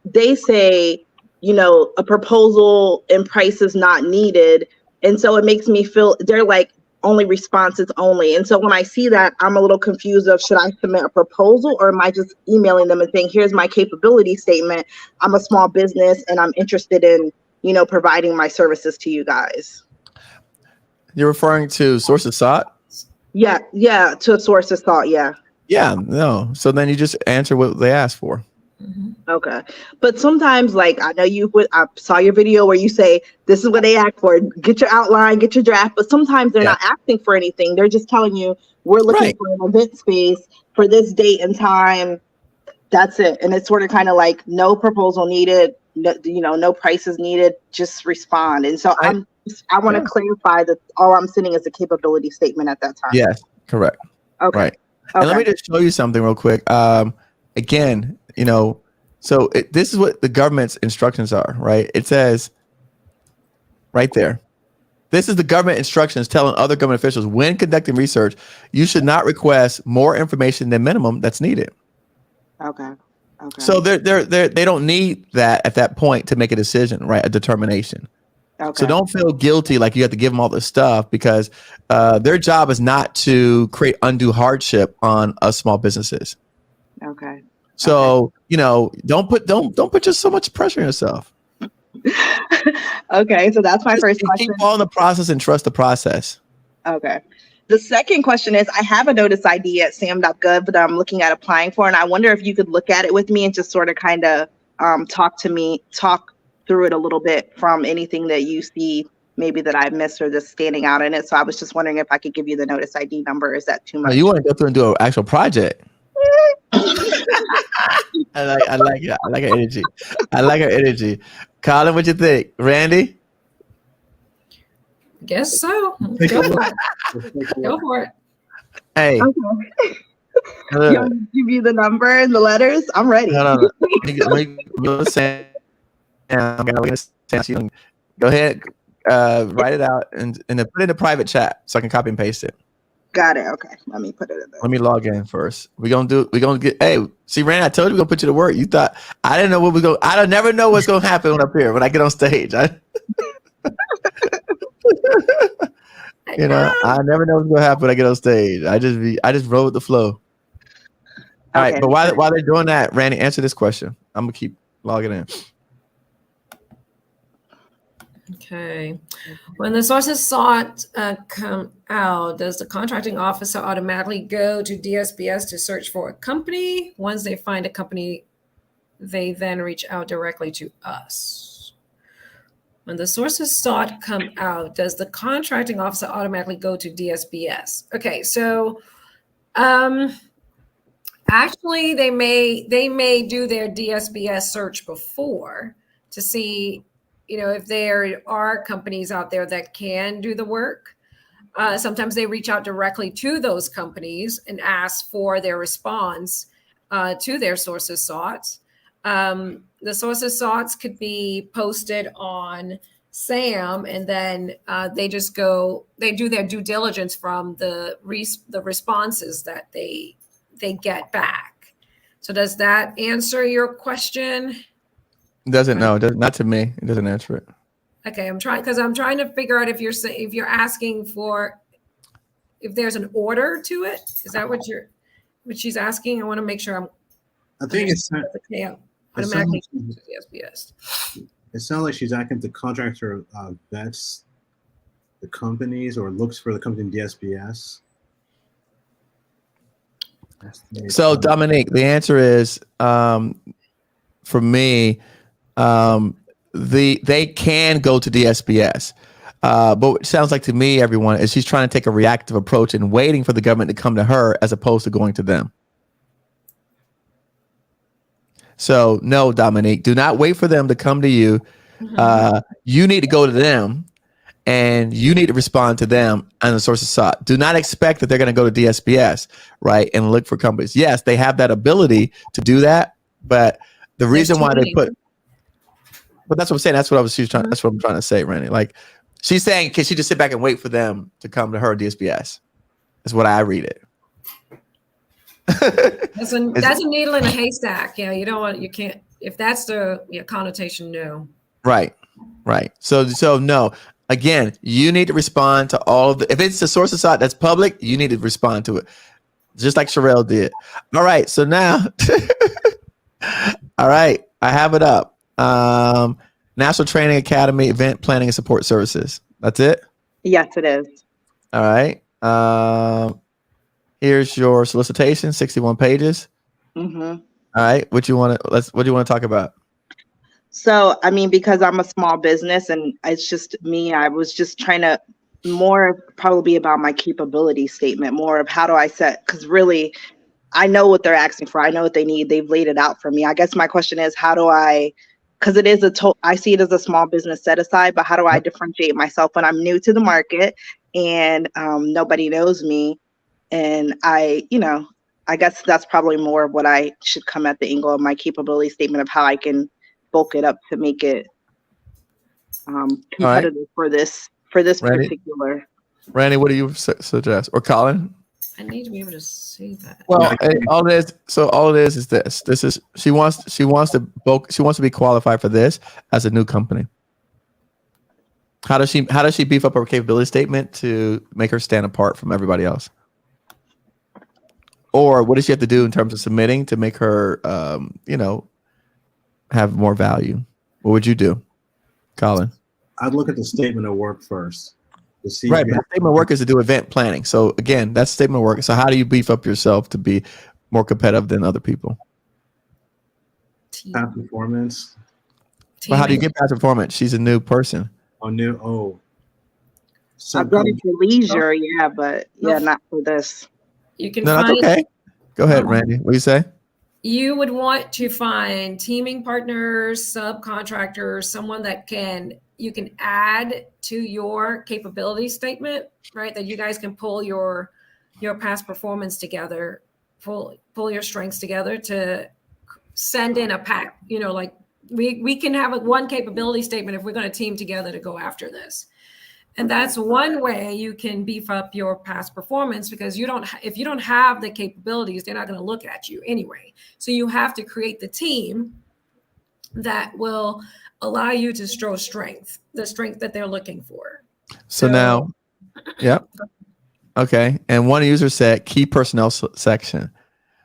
They say, a proposal and price is not needed. And so it makes me feel they're like only responses only. And so when I see that, I'm a little confused of, should I submit a proposal, or am I just emailing them and saying, here's my capability statement. I'm a small business and I'm interested in providing my services to you guys. You're referring to sources sought? Yeah, to sources sought, yeah. Yeah, no. So then you just answer what they asked for. Mm-hmm. Okay. But sometimes, like, I know I saw your video where you say, this is what they asked for. Get your outline, get your draft. But sometimes they're not asking for anything. They're just telling you, we're looking for an event space for this date and time. That's it. And it's sort of kind of like, no proposal needed. No prices needed, just respond. And so I want to clarify that all I'm sending is a capability statement at that time. Yes, correct. Okay. Right. And let me just show you something real quick. Again, so this is what the government's instructions are, right? It says right there. This is the government instructions telling other government officials, when conducting research, you should not request more information than minimum that's needed. Okay. So they don't need that at that point to make a decision, right? A determination. Okay. So don't feel guilty like you have to give them all this stuff, because their job is not to create undue hardship on us small businesses. Okay. So, don't put just so much pressure on yourself. Okay, so that's my first Keep question. following the process and trust the process. Okay. The second question is, I have a notice ID at sam.gov that I'm looking at applying for, and I wonder if you could look at it with me and just sort of kind of talk through it a little bit from anything that you see maybe that I missed or that's standing out in it. So I was just wondering if I could give you the notice ID number. Is that too much? You want to go through and do an actual project. I like it. I like her energy. I like her energy. Colin, what you think? Randy? Guess so. Go for it. Go for it. Hey. Okay. You want me to give you the number and the letters? I'm ready. No. Go ahead, write it out and then put it in a private chat so I can copy and paste it. Got it. Okay. Let me put it in there. Let me log in first. We're gonna get, hey, see, Randy, I told you we're gonna put you to work. You thought I didn't know I don't never know what's gonna happen up here when I get on stage. I never know what's gonna happen when I get on stage. I just roll with the flow. All right, but while they're doing that, Randy, answer this question. I'm gonna keep logging in. Okay. When the sources sought come out, does the contracting officer automatically go to DSBS to search for a company? Once they find a company, they then reach out directly to us. When the sources sought come out, does the contracting officer automatically go to DSBS? Okay, so actually they may do their DSBS search before to see if there are companies out there that can do the work. Sometimes they reach out directly to those companies and ask for their response to their sources sought. The sources sought could be posted on SAM, and then they do their due diligence from the responses that they get back. So does that answer your question? Doesn't not to me. It doesn't answer it. Okay, I'm trying to figure out if you're asking for if there's an order to it. Is that what she's asking? I want to make sure I think it's automatically SBS. It sounds like she's asking the contractor vets the companies or looks for the company in DSBS. So Dominique, the answer is for me. They can go to DSBS, but what it sounds like to me, everyone, is she's trying to take a reactive approach and waiting for the government to come to her as opposed to going to them. So no, Dominique, do not wait for them to come to you. You need to go to them and you need to respond to them on the sources sought. Do not expect that they're going to go to DSBS, right, and look for companies. Yes, they have that ability to do that, but the reason why they put, but that's what I'm saying. That's what I'm trying to say, Randy. Like she's saying, can she just sit back and wait for them to come to her DSBS? That's what I read it. That's a needle in a haystack. Yeah, you can't. If that's the connotation, no. Right. So no. Again, you need to respond to all of the. If it's a source of sought that's public, you need to respond to it, just like Sherelle did. All right. So now, all right, I have it up. National Training Academy, Event Planning and Support Services. That's it? Yes, it is. All right. Here's your solicitation, 61 pages. Mm-hmm. All right. What do you want to talk about? So, I mean, because I'm a small business and it's just me, I was just trying to more probably about my capability statement, more of how do I set, because really I know what they're asking for. I know what they need. They've laid it out for me. I guess my question is, how do I, because it is I see it as a small business set aside, but how do I differentiate myself when I'm new to the market and nobody knows me? And I guess that's probably more of what I should come at the angle of my capability statement of how I can bulk it up to make it competitive for this Randy, particular. Randy, what do you suggest? Or Colin? I need to be able to see that. Well, all it is this. This is she wants to be qualified for this as a new company. How does she beef up her capability statement to make her stand apart from everybody else? Or what does she have to do in terms of submitting to make her, have more value? What would you do, Colin? I'd look at the statement of work first to see. Right, but the statement of work is to do event planning. So again, that's statement of work. So how do you beef up yourself to be more competitive than other people? Past performance. But how do you get past performance? She's a new person. I've done it for leisure, but not for this. You can that's okay. Go ahead, Randy. What do you say? You would want to find teaming partners, subcontractors, someone that you can add to your capability statement, right? That you guys can pull your past performance together, pull your strengths together to send in a pack. Like we can have one capability statement if we're going to team together to go after this. And that's one way you can beef up your past performance, because if you don't have the capabilities, they're not going to look at you anyway. So you have to create the team that will allow you to show the strength that they're looking for. So now, yep. Okay. And one user said key personnel section.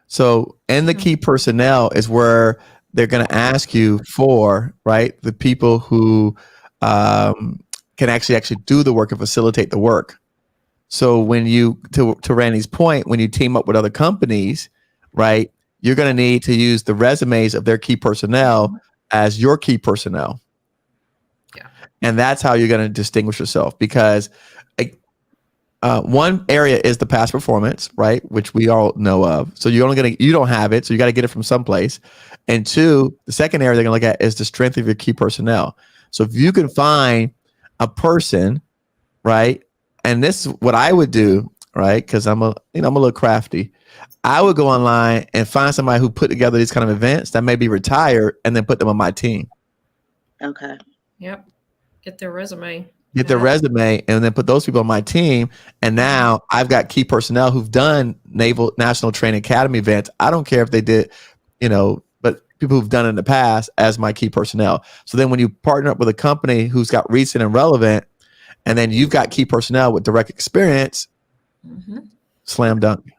So in the key personnel is where they're going to ask you for, right, the people who can actually do the work and facilitate the work. So when you, to Randy's point, when you team up with other companies, right, you're going to need to use the resumes of their key personnel as your key personnel. Yeah. And that's how you're going to distinguish yourself, because one area is the past performance, right, which we all know of. So you don't have it, so you got to get it from someplace. And two, the second area they're going to look at is the strength of your key personnel. So if you can find a person, right, and this is what I would do, right, because I'm a little crafty. I would go online and find somebody who put together these kind of events that may be retired, and then put them on my team. Okay. Yep. Get their resume. Their resume, and then put those people on my team. And now I've got key personnel who've done National Training Academy events. I don't care if they did, but people who've done it in the past as my key personnel. So then when you partner up with a company who's got recent and relevant, and then you've got key personnel with direct experience, slam dunk.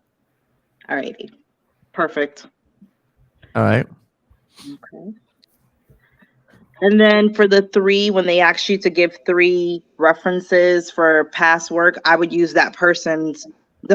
All righty. Perfect. All right. Okay. And then for the 3, when they ask you to give 3 references for past work, I would use the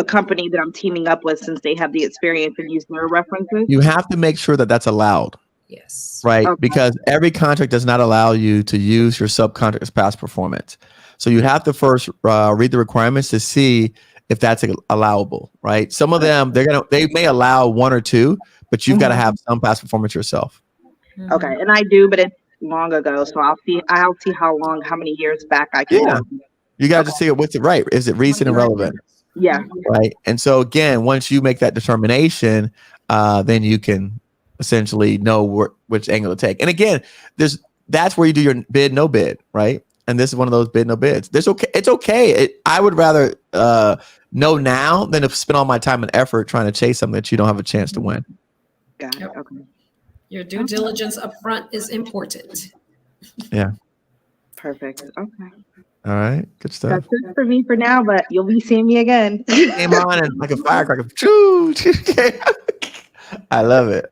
company that I'm teaming up with, since they have the experience, and use their references. You have to make sure that that's allowed. Yes. Right. Okay. Because every contract does not allow you to use your subcontractor's past performance. So you have to first read the requirements to see if that's allowable. Right. Some of them, they may allow 1 or 2, but you've got to have some past performance yourself. Okay. And I do, but it's long ago, so I'll see how many years back I can. Yeah. You got to see what's it right. Is it recent and relevant? Yeah. Right. And so again, once you make that determination, then you can essentially know which angle to take. And again, that's where you do your bid, no bid, right? And this is one of those bid, no bids. It's okay. I would rather know now than to spend all my time and effort trying to chase something that you don't have a chance to win. Got it. Okay. Your due diligence up front is important. Yeah. Perfect. Okay. All right. Good stuff. That's it for me for now, but you'll be seeing me again. Came on and like a firecracker. I love it.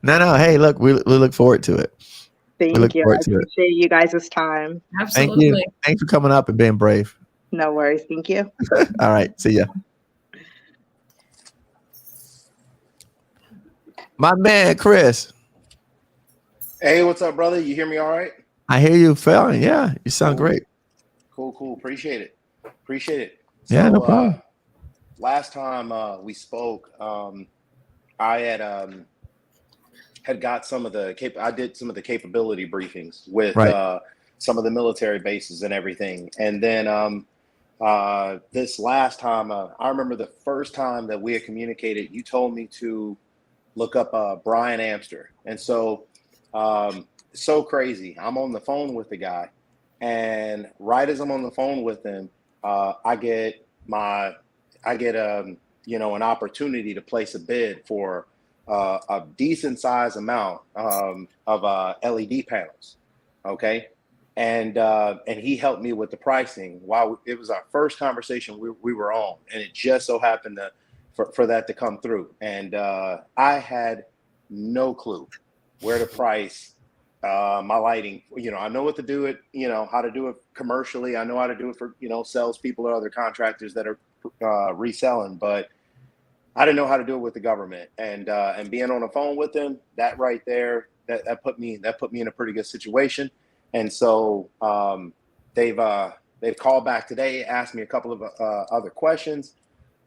No. Hey, look, we look forward to it. Thank you. I appreciate you guys' time. Absolutely. Thank you. Thanks for coming up and being brave. No worries. Thank you. All right. See ya. My man, Chris. Hey, what's up, brother? You hear me all right? I hear you fine. Yeah, you sound great. Cool. Appreciate it. Yeah, no problem. Last time we spoke, I had got some of the I did some of the capability briefings with some of the military bases and everything. And then this last time, I remember the first time that we had communicated, you told me to look up Brian Amster. And so so crazy. I'm on the phone with the guy, and right as I'm on the phone with him, I get an opportunity to place a bid for a decent size amount of LED panels. Okay. And he helped me with the pricing while it was our first conversation we were on. And it just so happened to for that to come through. And I had no clue where to price my lighting. I know what to do it, how to do it commercially. I know how to do it for, salespeople or other contractors that are reselling, but I didn't know how to do it with the government. And being on the phone with them, that right there, that put me in a pretty good situation. And so they've called back today, asked me a couple of other questions,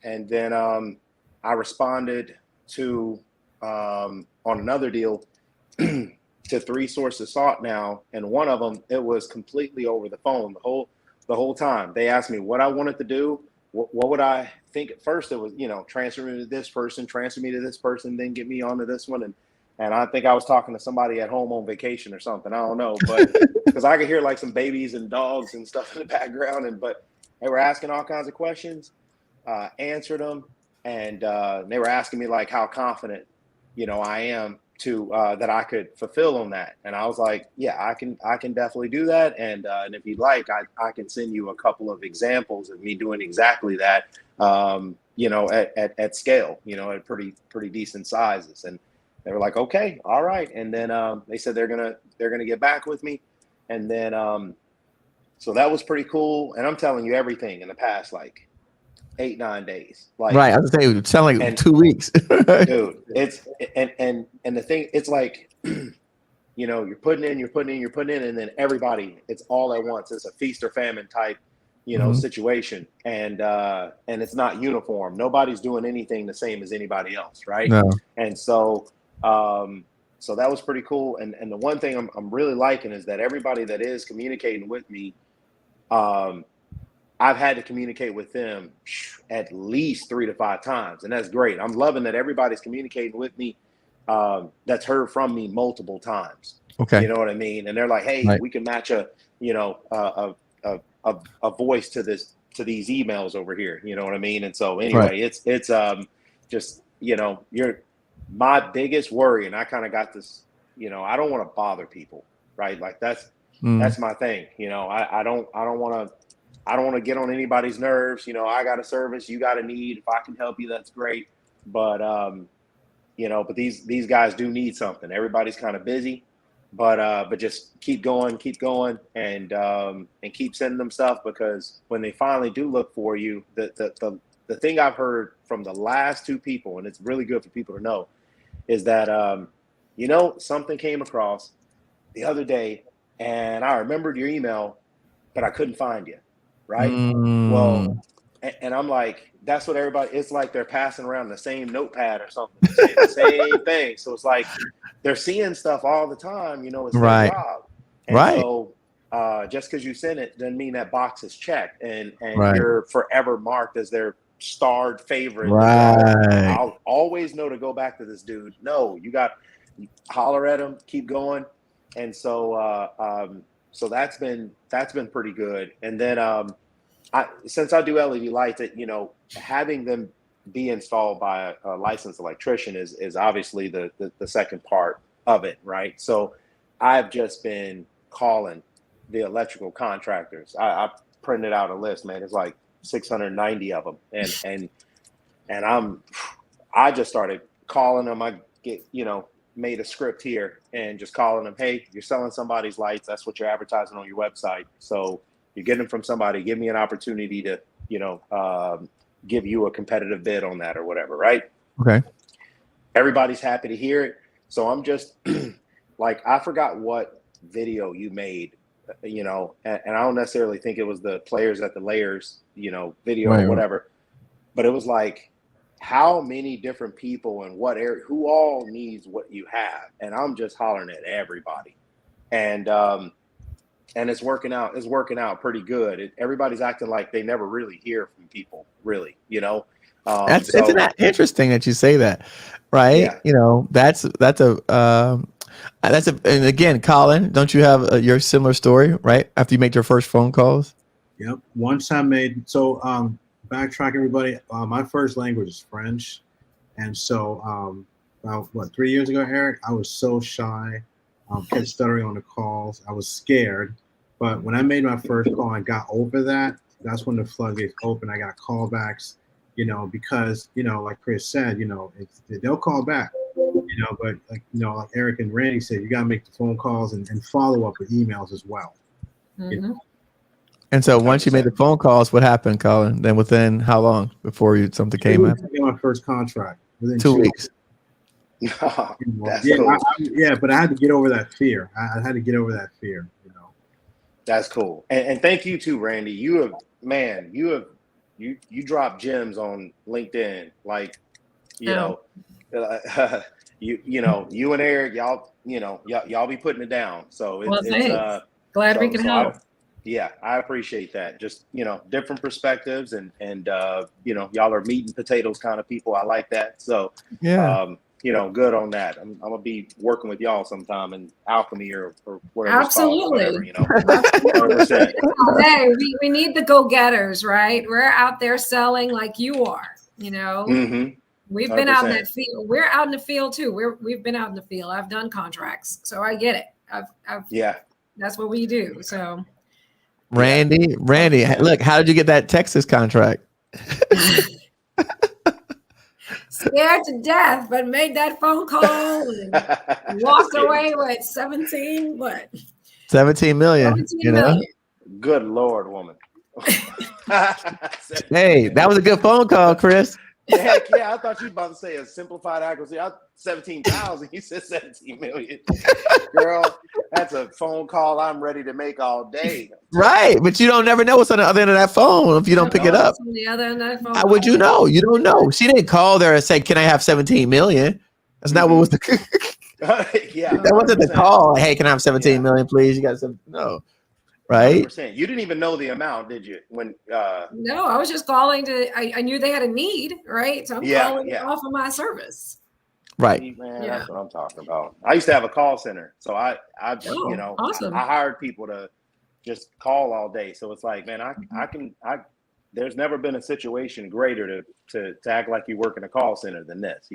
and then I responded to on another deal to 3 sources sought now, and one of them, it was completely over the phone the whole time. They asked me what I wanted to do, what would I think. At first it was, transfer me to this person, then get me onto this one, and I think I was talking to somebody at home on vacation or something. I don't know, but because I could hear like some babies and dogs and stuff in the background, but they were asking all kinds of questions, answered them, and they were asking me like how confident I am to that I could fulfill on that. And I was like, yeah, I can definitely do that. And if you'd like, I can send you a couple of examples of me doing exactly that, at scale, at pretty decent sizes. And they were like, okay, all right. And then they said they're gonna get back with me. And then so that was pretty cool. And I'm telling you everything in the past like 8-9 days. Like, right. I was saying it sound like 2 weeks. Dude, it's and the thing, it's like you're putting in, and then everybody, it's all at once. It's a feast or famine type, situation. And it's not uniform. Nobody's doing anything the same as anybody else, right? No. And so so that was pretty cool. And the one thing I'm really liking is that everybody that is communicating with me, I've had to communicate with them at least 3 to 5 times. And that's great. I'm loving that everybody's communicating with me that's heard from me multiple times. Okay. You know what I mean? And they're like, hey, right. we can match a voice to these emails over here. You know what I mean? And so anyway, right. it's just, you're my biggest worry. And I kind of got this, I don't want to bother people, right? Like that's my thing. I don't want to get on anybody's nerves. I got a service, you got a need. If I can help you, that's great. But but these guys do need something. Everybody's kind of busy, but just keep going, and keep sending them stuff, because when they finally do look for you, the thing I've heard from the last 2 people, and it's really good for people to know, is that something came across the other day, and I remembered your email, but I couldn't find you. Right. Well, and I'm like, that's what everybody, it's like they're passing around the same notepad or something, saying the same thing. So it's like they're seeing stuff all the time, it's right. their job. And right. so just because you send it doesn't mean that box is checked and right. you're forever marked as their starred favorite. Right. I'll always know to go back to this dude. No, you holler at him, keep going. And so so that's been pretty good. And then since I do LED lights, having them be installed by a licensed electrician is obviously the second part of it, right? So I've just been calling the electrical contractors. I printed out a list, man. It's like 690 of them, and I just started calling them. I get made a script here and just calling them, hey, you're selling somebody's lights. That's what you're advertising on your website. So you're getting them from somebody. Give me an opportunity to, give you a competitive bid on that or whatever. Right. Okay. Everybody's happy to hear it. So I'm just like, I forgot what video you made, and I don't necessarily think it was the Players at the Layers, video right, or whatever, but it was like, how many different people in what area, who all needs what you have. And I'm just hollering at everybody. And it's working out. It's working out pretty good. Everybody's acting like they never really hear from people, really, Isn't that interesting that you say that, right? Yeah. That's a, and again, Colin, don't you have your similar story, right? After you make your first phone calls? Yep. Once I made, so, backtrack everybody. My first language is French. And so about 3 years ago, Eric, I was so shy, kept stuttering on the calls. I was scared. But when I made my first call and got over that, that's when the floodgates opened. I got callbacks, because, like Chris said, they'll call back, but like Eric and Randy said, you got to make the phone calls and follow up with emails as well. Mm-hmm. And so once you made the phone calls, what happened, Colin? Then within how long before something came up? My first contract within 2 weeks. That's yeah, cool. But I had to get over that fear. I had to get over that fear. That's cool. And thank you too, Randy. You drop gems on LinkedIn, like you and Eric, y'all be putting it down. So it's glad we can help. I appreciate that. Just different perspectives and y'all are meat and potatoes kind of people. I like that. So good on that. I'm gonna be working with y'all sometime in alchemy or whatever. Absolutely. Whatever, hey, we need the go-getters, right? We're out there selling like you are. Mm-hmm. We've been out in that field. We're out in the field too. We've been out in the field. I've done contracts, so I get it. That's what we do. So, Randy, look, how did you get that Texas contract? Scared to death, but made that phone call and walked away with 17 million. 17 million. Good Lord, woman. Hey, that was a good phone call, Chris. Heck yeah, I thought you were about to say a simplified accuracy. 17,000. You said 17 million. Girl, that's a phone call I'm ready to make all day. Right, but you don't never know what's on the other end of that phone if you don't pick it up. On the other end of that phone. How would you know? You don't know. She didn't call there and say, "Can I have 17 million?" That's not what was the. That wasn't the call. Hey, can I have 17 million, please? You got some. No. Right. 100%. You didn't even know the amount, did you? When no, I was just calling I knew they had a need, right? So I'm calling off of my service. Right. Man, that's what I'm talking about. I used to have a call center, so I awesome. I hired people to just call all day. So it's like, man, I there's never been a situation greater to act like you work in a call center than this.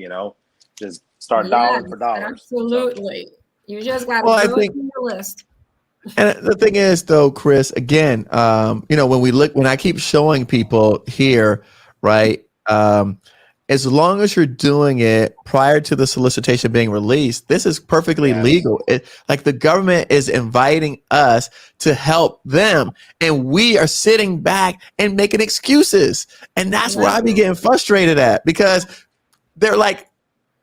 Just start dollar for dollar. Absolutely. So. You just got to do it on your list. And the thing is, though, Chris, again, when I keep showing people here, right, as long as you're doing it prior to the solicitation being released, this is perfectly legal. Like the government is inviting us to help them, and we are sitting back and making excuses. And that's where I be getting frustrated at, because they're like,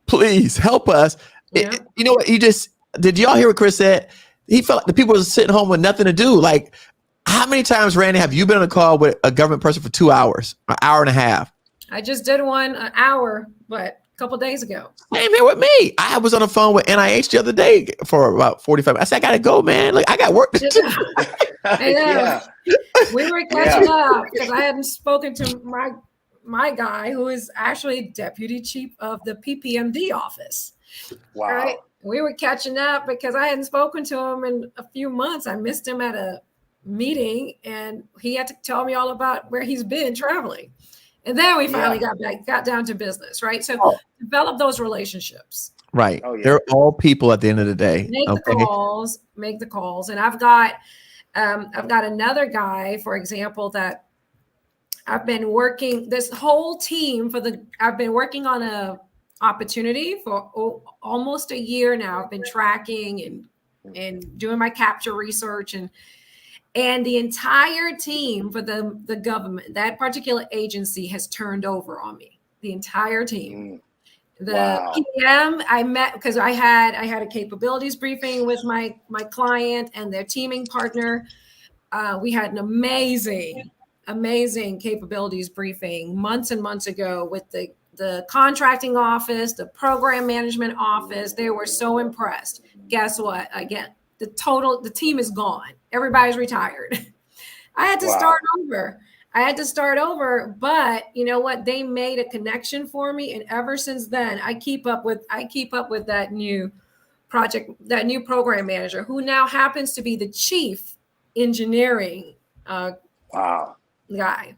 please help us. Yeah. You know what? Did y'all hear what Chris said? He felt like the people were sitting home with nothing to do. Like, how many times, Randy, have you been on a call with a government person for 2 hours, an hour and a half? I just did one an hour, a couple of days ago. Same here with me. I was on the phone with NIH the other day for about 45 minutes. I said, I got to go, man. Like, I got work to do. I know. We were catching up because I hadn't spoken to my guy, who is actually deputy chief of the PPMD office. Wow. Right? We were catching up because I hadn't spoken to him in a few months. I missed him at a meeting, and he had to tell me all about where he's been traveling. And then we finally got down to business, right? So develop those relationships. Right. Oh, yeah. They're all people at the end of the day. Make the calls. And I've got another guy, for example, that I've been working this whole team I've been working on a opportunity for almost a year now. I've been tracking and doing my capture research, and the entire team for the government, that particular agency, has turned over on me. The entire team. The PM I met because I had a capabilities briefing with my client and their teaming partner. We had an amazing capabilities briefing months and months ago with the contracting office, the program management office. They were so impressed. Guess what? Again, the team is gone. Everybody's retired. I had to start over. But you know what? They made a connection for me, and ever since then, I keep up with that new program manager, who now happens to be the chief engineering guy.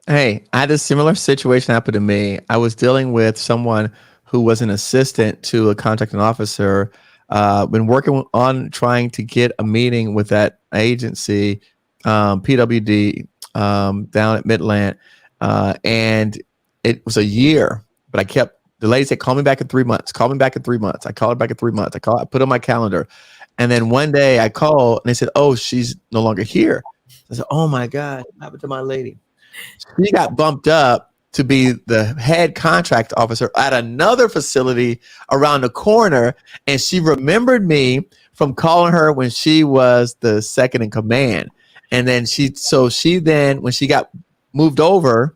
Hey, I had a similar situation happen to me. I was dealing with someone who was an assistant to a contracting officer, been working on trying to get a meeting with that agency, PWD, down at Midland. And it was a year, but the lady said, call me back in 3 months. Call me back in 3 months. I called her back in 3 months. I put it on my calendar. And then one day I called and they said, oh, she's no longer here. I said, oh my God, what happened to my lady? She got bumped up to be the head contract officer at another facility around the corner. And she remembered me from calling her when she was the second in command. And then when she got moved over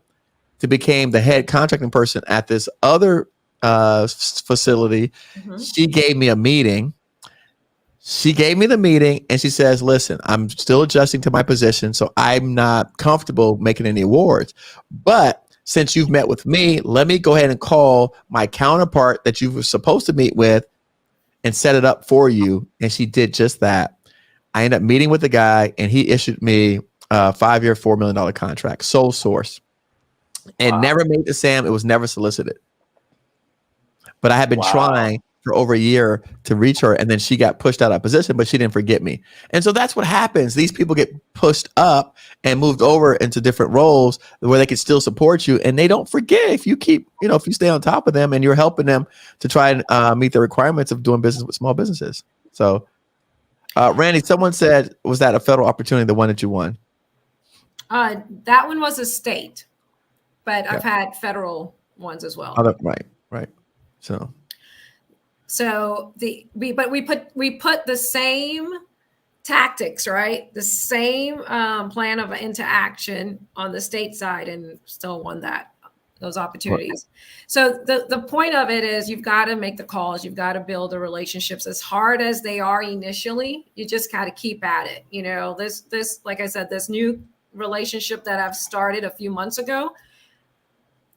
to became the head contracting person at this other facility, she gave me a meeting. She gave me the meeting and she says, listen, I'm still adjusting to my position, so I'm not comfortable making any awards. But since you've met with me, let me go ahead and call my counterpart that you were supposed to meet with and set it up for you. And she did just that. I ended up meeting with the guy and he issued me a 5-year, $4 million contract, sole source. And never made to Sam. It was never solicited. But I had been trying for over a year to reach her, and then she got pushed out of position, but she didn't forget me. And so that's what happens. These people get pushed up and moved over into different roles where they can still support you, and they don't forget if you keep, if you stay on top of them and you're helping them to try and meet the requirements of doing business with small businesses. So, Randy, someone said, was that a federal opportunity, the one that you won? That one was a state, but I've had federal ones as well. Right. So we put the same tactics, right? The same plan of into action on the state side, and still won those opportunities. So the point of it is you've got to make the calls, you've got to build the relationships as hard as they are initially. You just got to keep at it. This like I said, this new relationship that I've started a few months ago,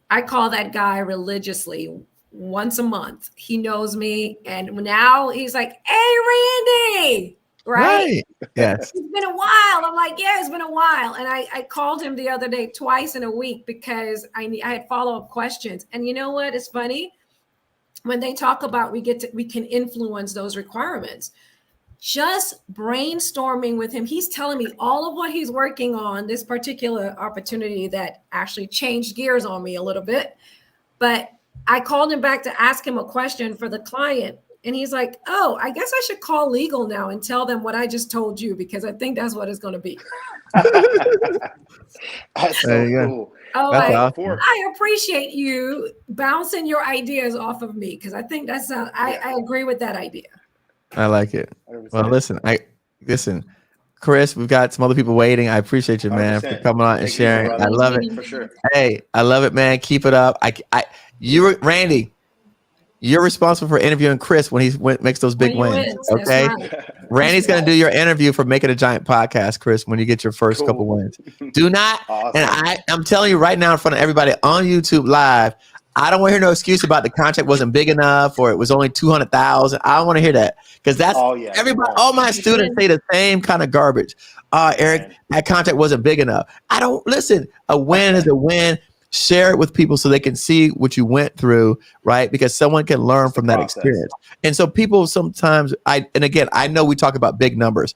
I call that guy religiously once a month. He knows me, and now he's like, hey, Randy, right? Yes. It's been a while. I'm like, yeah, it's been a while. And I called him the other day twice in a week because I had follow-up questions. And you know what? It's funny. When they talk about we can influence those requirements, just brainstorming with him, he's telling me all of what he's working on, this particular opportunity that actually changed gears on me a little bit. But I called him back to ask him a question for the client. And he's like, oh, I guess I should call legal now and tell them what I just told you, because I think that's what it's going to be. That's so cool. Oh, awesome. I appreciate you bouncing your ideas off of me, because I think I agree with that idea. I like it. 100%. Well, listen, Chris, we've got some other people waiting. I appreciate you, man, for coming on and sharing. I love it. For sure. Hey, I love it, man. Keep it up. Randy, you're responsible for interviewing Chris when he makes those big wins. Okay. Right. Randy's going to do your interview for Making a Giant podcast, Chris, when you get your first couple wins. Do not. Awesome. And I'm telling you right now in front of everybody on YouTube Live, I don't want to hear no excuse about the contract wasn't big enough or it was only 200,000. I don't want to hear that, because that's everybody. All my students say the same kind of garbage. Eric, that contract wasn't big enough. I don't listen. A win is a win. Share it with people so they can see what you went through, right? Because someone can learn from that experience. And so people sometimes, I know we talk about big numbers,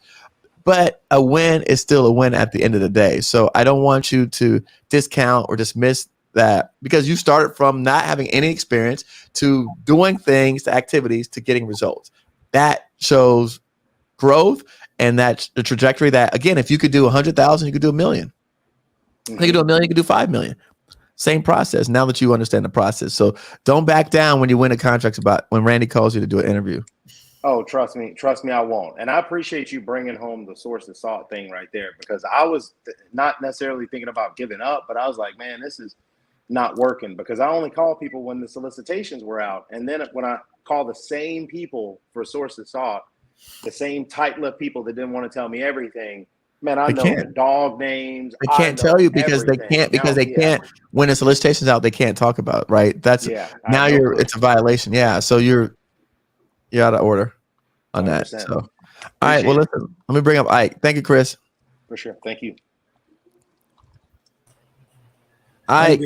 but a win is still a win at the end of the day. So I don't want you to discount or dismiss that, because you started from not having any experience to doing things, to activities, to getting results. That shows growth, and that's the trajectory that, again, if you could do 100,000, you could do 1 million. You could do 1 million, you could do 5 million. Same process, now that you understand the process. So don't back down when you win a contract when Randy calls you to do an interview. Oh, trust me, I won't. And I appreciate you bringing home the source of salt thing right there, because I was not necessarily thinking about giving up, but I was like, man, this is not working, because I only call people when the solicitations were out. And then when I call the same people for source of salt, the same tight-lipped people that didn't want to tell me everything, man, I know the dog names. They can't tell you because they can't. When the solicitation's out, they can't talk about it, right? That's now it's a violation. Yeah, so you're out of order on 100%. That. So, all right. Well, listen. Let me bring up Ike. Thank you, Chris. For sure. Thank you. Ike.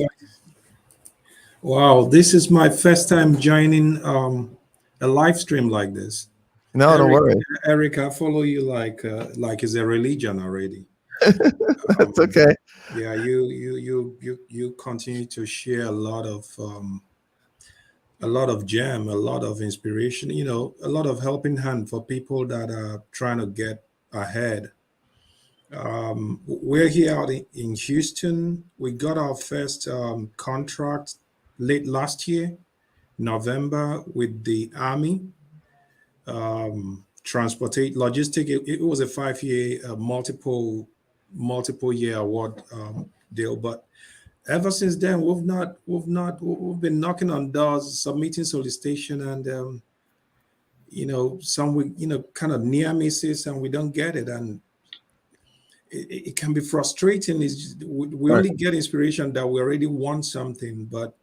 Wow, this is my first time joining a live stream like this. No, don't worry. Eric, I follow you like it's a religion already. That's okay. Yeah, you continue to share a lot of gem, a lot of inspiration, a lot of helping hand for people that are trying to get ahead. We're here out in Houston. We got our first contract late last year, November, with the Army. Transportate logistic. It was a 5-year, multiple year award deal. But ever since then, we've been knocking on doors, submitting solicitation, and some we kind of near misses, and we don't get it, and it can be frustrating. We only get inspiration that we already want something, but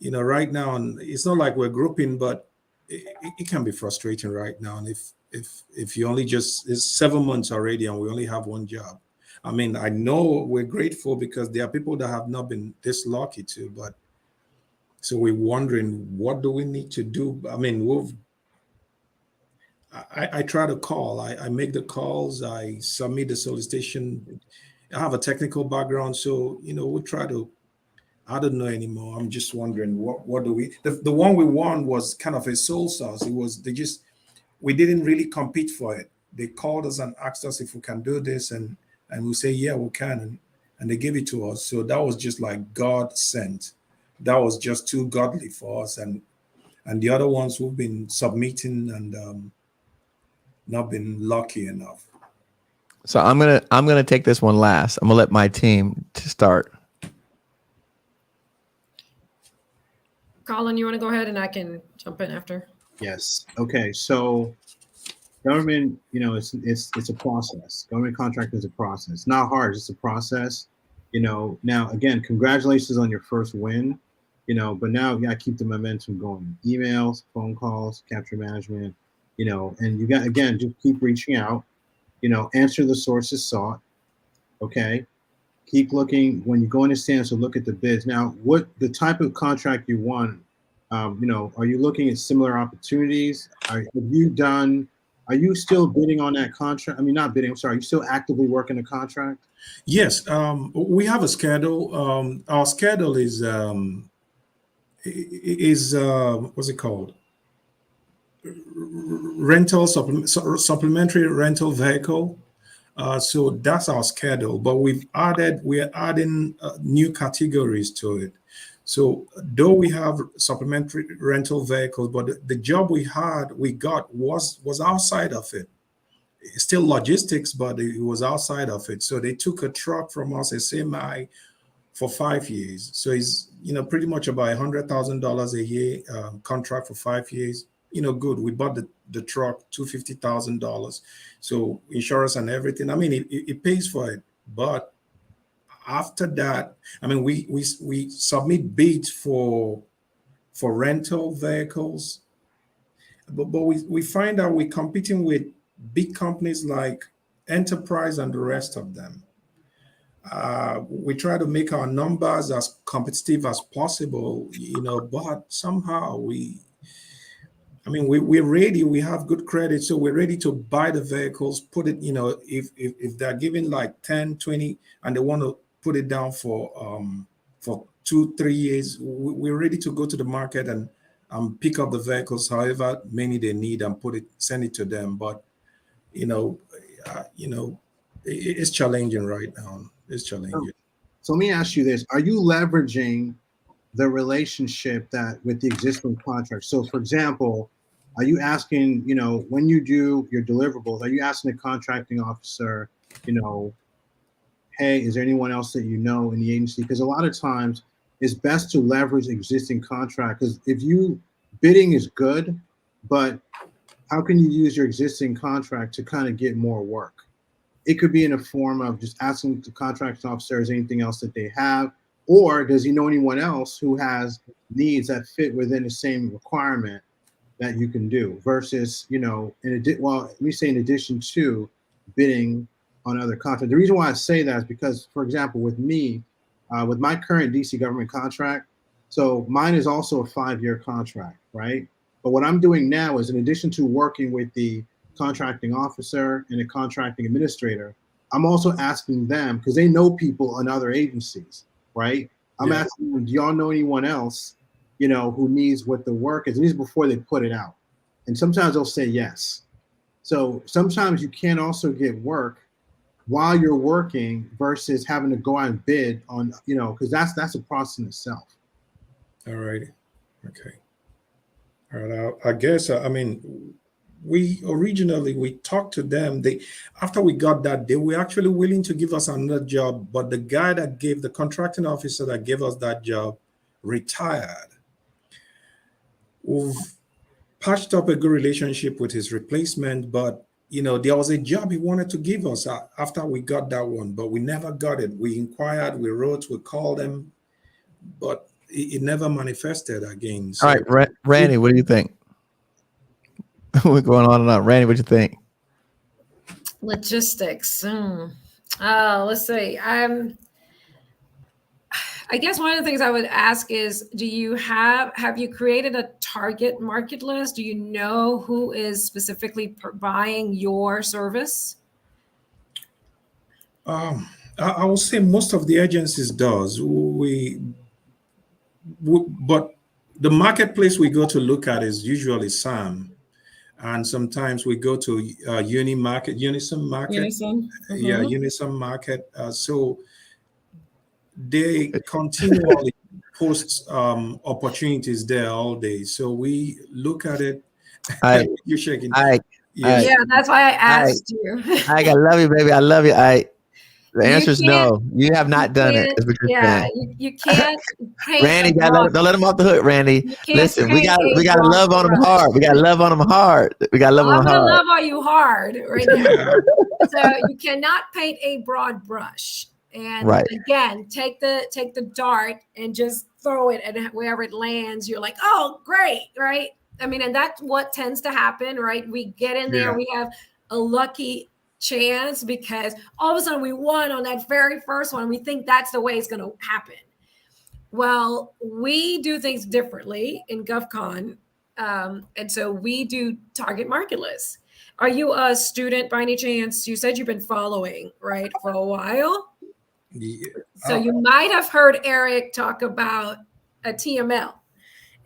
right now, and it's not like we're grouping, but it can be frustrating right now. And if you only it's 7 months already and we only have one job. I mean, I know we're grateful because there are people that have not been this lucky too, but so we're wondering, what do we need to do? I mean, I try to call, I make the calls, I submit the solicitation. I have a technical background, so we try to. I don't know anymore. I'm just wondering what do we? The one we won was kind of a sole source. We didn't really compete for it. They called us and asked us if we can do this, and we say yeah we can, and they gave it to us. So that was just like God sent. That was just too godly for us, and the other ones who've been submitting and not been lucky enough. So I'm gonna take this one last. I'm gonna let my team to start. Colin, you want to go ahead and I can jump in after? Yes. Okay. So government, it's a process. Government contract is a process. Not hard, it's a process. Now again, congratulations on your first win. But now you gotta keep the momentum going. Emails, phone calls, capture management, and you got again, just keep reaching out, answer the sources sought. Okay. Keep looking when you go into stands to look at the bids. Now, what the type of contract you want? Are you looking at similar opportunities? Are you still bidding on that contract? I mean, not bidding. I'm sorry. Are you still actively working the contract? Yes, we have a schedule. Our schedule is what's it called? Supplementary rental vehicle. So that's our schedule, but we're adding new categories to it. So though we have supplementary rental vehicles, but the job we got was outside of it. It's still logistics, but it was outside of it. So they took a truck from us, a semi, for 5 years. So it's pretty much about $100,000 a year contract for 5 years. Good. We bought the truck $250,000. So insurance and everything. I mean, it pays for it. But after that, I mean, we submit bids for rental vehicles, but we find out we're competing with big companies like Enterprise and the rest of them. We try to make our numbers as competitive as possible, but somehow we're ready. We have good credit, so we're ready to buy the vehicles, put it, if they're giving like 10, 20, and they want to put it down for 2-3 years, we're ready to go to the market and pick up the vehicles, however many they need, and send it to them. But it's challenging right now. It's challenging. So let me ask you this: are you leveraging the relationship with the existing contract? So, for example, are you asking, when you do your deliverables, are you asking the contracting officer, hey, is there anyone else that you know in the agency? Because a lot of times it's best to leverage existing contract. Because bidding is good, but how can you use your existing contract to kind of get more work? It could be in a form of just asking the contracting officer, is anything else that they have? Or does he know anyone else who has needs that fit within the same requirement that you can do? Versus, in addition to bidding on other contracts. The reason why I say that is because, for example, with me, with my current DC government contract, so mine is also a 5-year contract, right? But what I'm doing now is, in addition to working with the contracting officer and the contracting administrator, I'm also asking them because they know people in other agencies, right? I'm asking them, do y'all know anyone else, who needs what the work is? And this is before they put it out. And sometimes they'll say yes. So sometimes you can also get work while you're working versus having to go out and bid on, because that's a process in itself. All right. Okay. All right. I guess, we talked to them. After we got that, they were actually willing to give us another job, but the guy the contracting officer that gave us that job retired. We've patched up a good relationship with his replacement, but there was a job he wanted to give us after we got that one, but we never got it. We inquired, we wrote, we called them, but it never manifested again. So, all right, Randy, what do you think? We're going on and on. Randy, what do you think? Logistics. Let's see. I guess one of the things I would ask is, have you created a target market list? Do you know who is specifically buying your service? I would say most of the agencies does. But the marketplace we go to look at is usually SAM. And sometimes we go to Unison Market. Unison. Yeah, Unison Market. So they continually post opportunities there all day. So we look at it. You're shaking. Yeah, that's why I asked you. I love you, baby. I love you. The answer is no. You have not done it. Is what you're saying. You can't. Randy, don't let him off the hook, Randy. Listen, we got to love on him hard. We got to love on him hard. I'm gonna love on you hard right now. So you cannot paint a broad brush. And again, take the dart and just throw it, and wherever it lands, you're like, oh, great, right? I mean, and that's what tends to happen, right? We get in there, we have a lucky chance because all of a sudden we won on that very first one. We think that's the way it's going to happen. Well, we do things differently in GovCon. And so we do target market lists. Are you a student by any chance? You said you've been following, right, for a while? Yeah. So you might have heard Eric talk about a TML.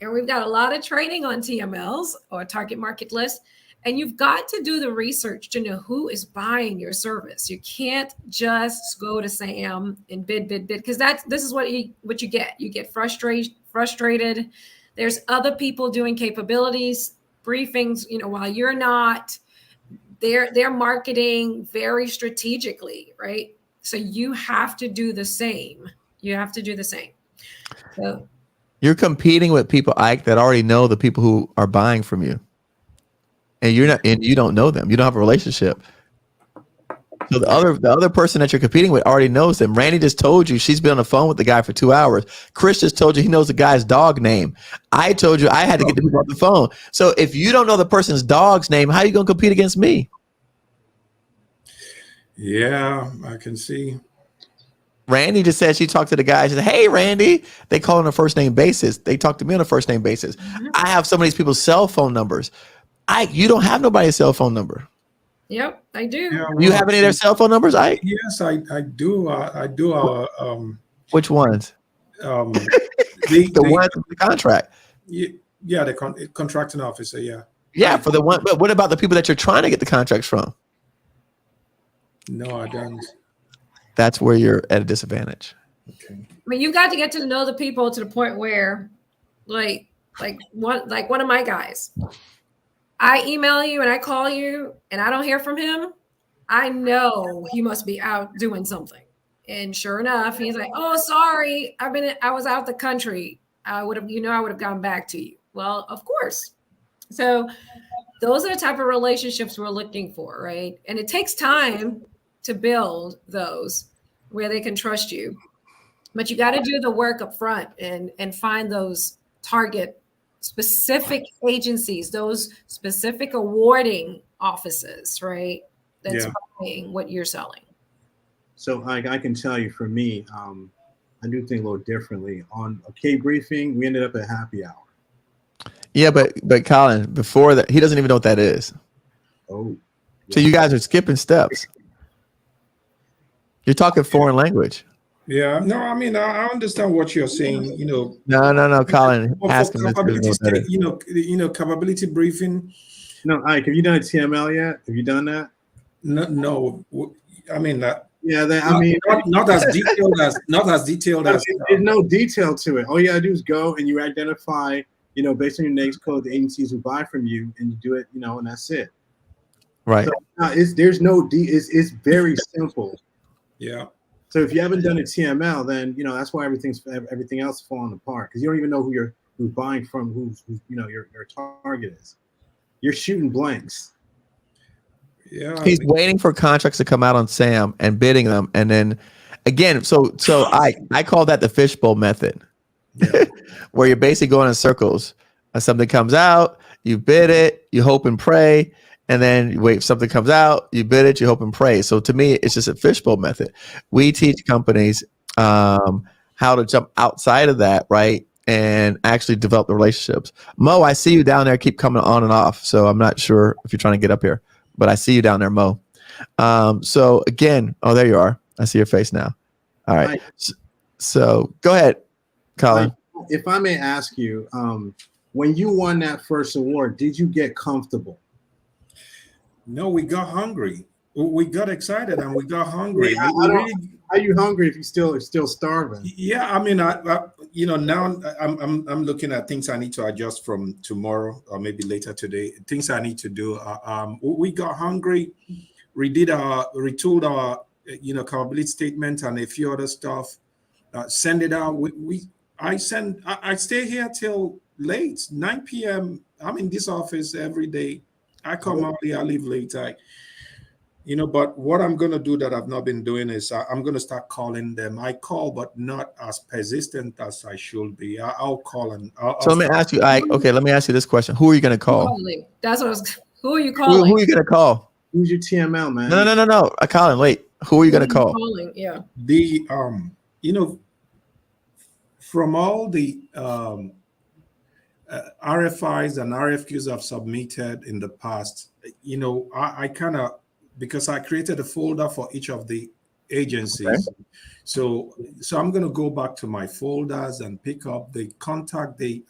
And we've got a lot of training on TMLs or target market lists. And you've got to do the research to know who is buying your service. You can't just go to SAM and bid, because this is what you get. You get frustrated. There's other people doing capabilities, briefings, while you're not. They're marketing very strategically, right? So you have to do the same. So you're competing with people, Ike, that already know the people who are buying from you. And you don't know them. You don't have a relationship. So the other person that you're competing with already knows them. Randy just told you she's been on the phone with the guy for 2 hours. Chris just told you he knows the guy's dog name. I told you I had to get the people off the phone. So if you don't know the person's dog's name, how are you going to compete against me? Yeah, I can see. Randy just said she talked to the guy. She said, hey, Randy. They call on a first name basis. They talk to me on a first name basis. Mm-hmm. I have some of these people's cell phone numbers. You don't have nobody's cell phone number. Yep, I do. Yeah, you have any of their cell phone numbers, Ike? Yes, I do. I do. Which ones? The ones with the contract. Yeah, the contracting officer. Yeah. Yeah, for the one. But what about the people that you're trying to get the contracts from? No, I don't. That's where you're at a disadvantage. Okay. I mean, you've got to get to know the people to the point where, like one of my guys. I email you and I call you and I don't hear from him. I know he must be out doing something. And sure enough, he's like, oh, sorry. I was out the country. I would have gone back to you. Well, of course. So those are the type of relationships we're looking for, right? And it takes time to build those where they can trust you. But you got to do the work up front and find those target specific agencies, those specific awarding offices, right? That's buying what you're selling. So I can tell you, for me, I do think a little differently. On a K briefing, we ended up at happy hour. Yeah, but Colin, before that, he doesn't even know what that is. Oh. So you guys are skipping steps. You're talking foreign language. Yeah, no, I mean, I understand what you're saying. No, Colin. For Ask him. capability state, capability briefing. No, Ike, have you done a TML yet? Have you done that? No. I mean, yeah, not as detailed as. There's no detail to it. All you gotta do is go and you identify, based on your NAICS code, the agencies who buy from you, and you do it, and that's it. Right. So, it's very simple. Yeah. So if you haven't done a TML, then that's why everything else is falling apart, because you don't even know who's buying from, who's your target is. You're shooting blanks. Yeah. He's waiting for contracts to come out on SAM and bidding them, and then again, so I call that the fishbowl method, where you're basically going in circles. Something comes out, you bid it, you hope and pray. And then you wait, something comes out, you bid it, you hope and pray. So to me, it's just a fishbowl method. We teach companies how to jump outside of that, right? And actually develop the relationships. Mo, I see you down there, keep coming on and off. So I'm not sure if you're trying to get up here, but I see you down there, Mo. So again, there you are. I see your face now. All right. So go ahead, Colin. If I may ask you, when you won that first award, did you get comfortable? No, we got hungry. We got excited and we got hungry. Yeah, how are you hungry if you're still starving? Yeah, I mean, now I'm looking at things I need to adjust from tomorrow or maybe later today. Things I need to do. We got hungry. We retooled our capability statement and a few other stuff. Send it out. I stay here till late, 9 p.m. I'm in this office every day. I come out here, I leave late. But what I'm going to do that I've not been doing is I'm going to start calling them. I call, but not as persistent as I should be. I'll call and so let me ask you, Ike. Okay, let me ask you this question: who are you going to call? That's what I was. Who are you calling? Who are you going to call? Who's your TML, man? No. Colin, wait. Who are you going to call? Calling, yeah. The from all the RFIs and RFQs I've submitted in the past, I kind of, because I created a folder for each of the agencies. Okay. So I'm going to go back to my folders and pick up the contact, the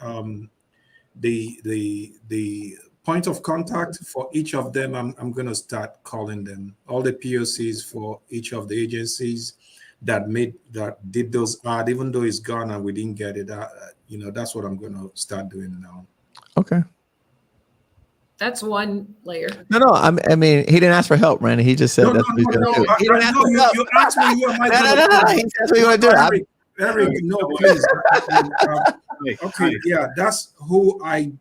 point of contact for each of them. I'm going to start calling them, all the POCs for each of the agencies that did those ad, even though it's gone and we didn't get it. That's what I'm going to start doing now. Okay. That's one layer. No. I mean, he didn't ask for help, Randy. He just said that's what he's going to do. You asked me. No. That's what you want to do. Eric, no, please. Okay, yeah, that's who I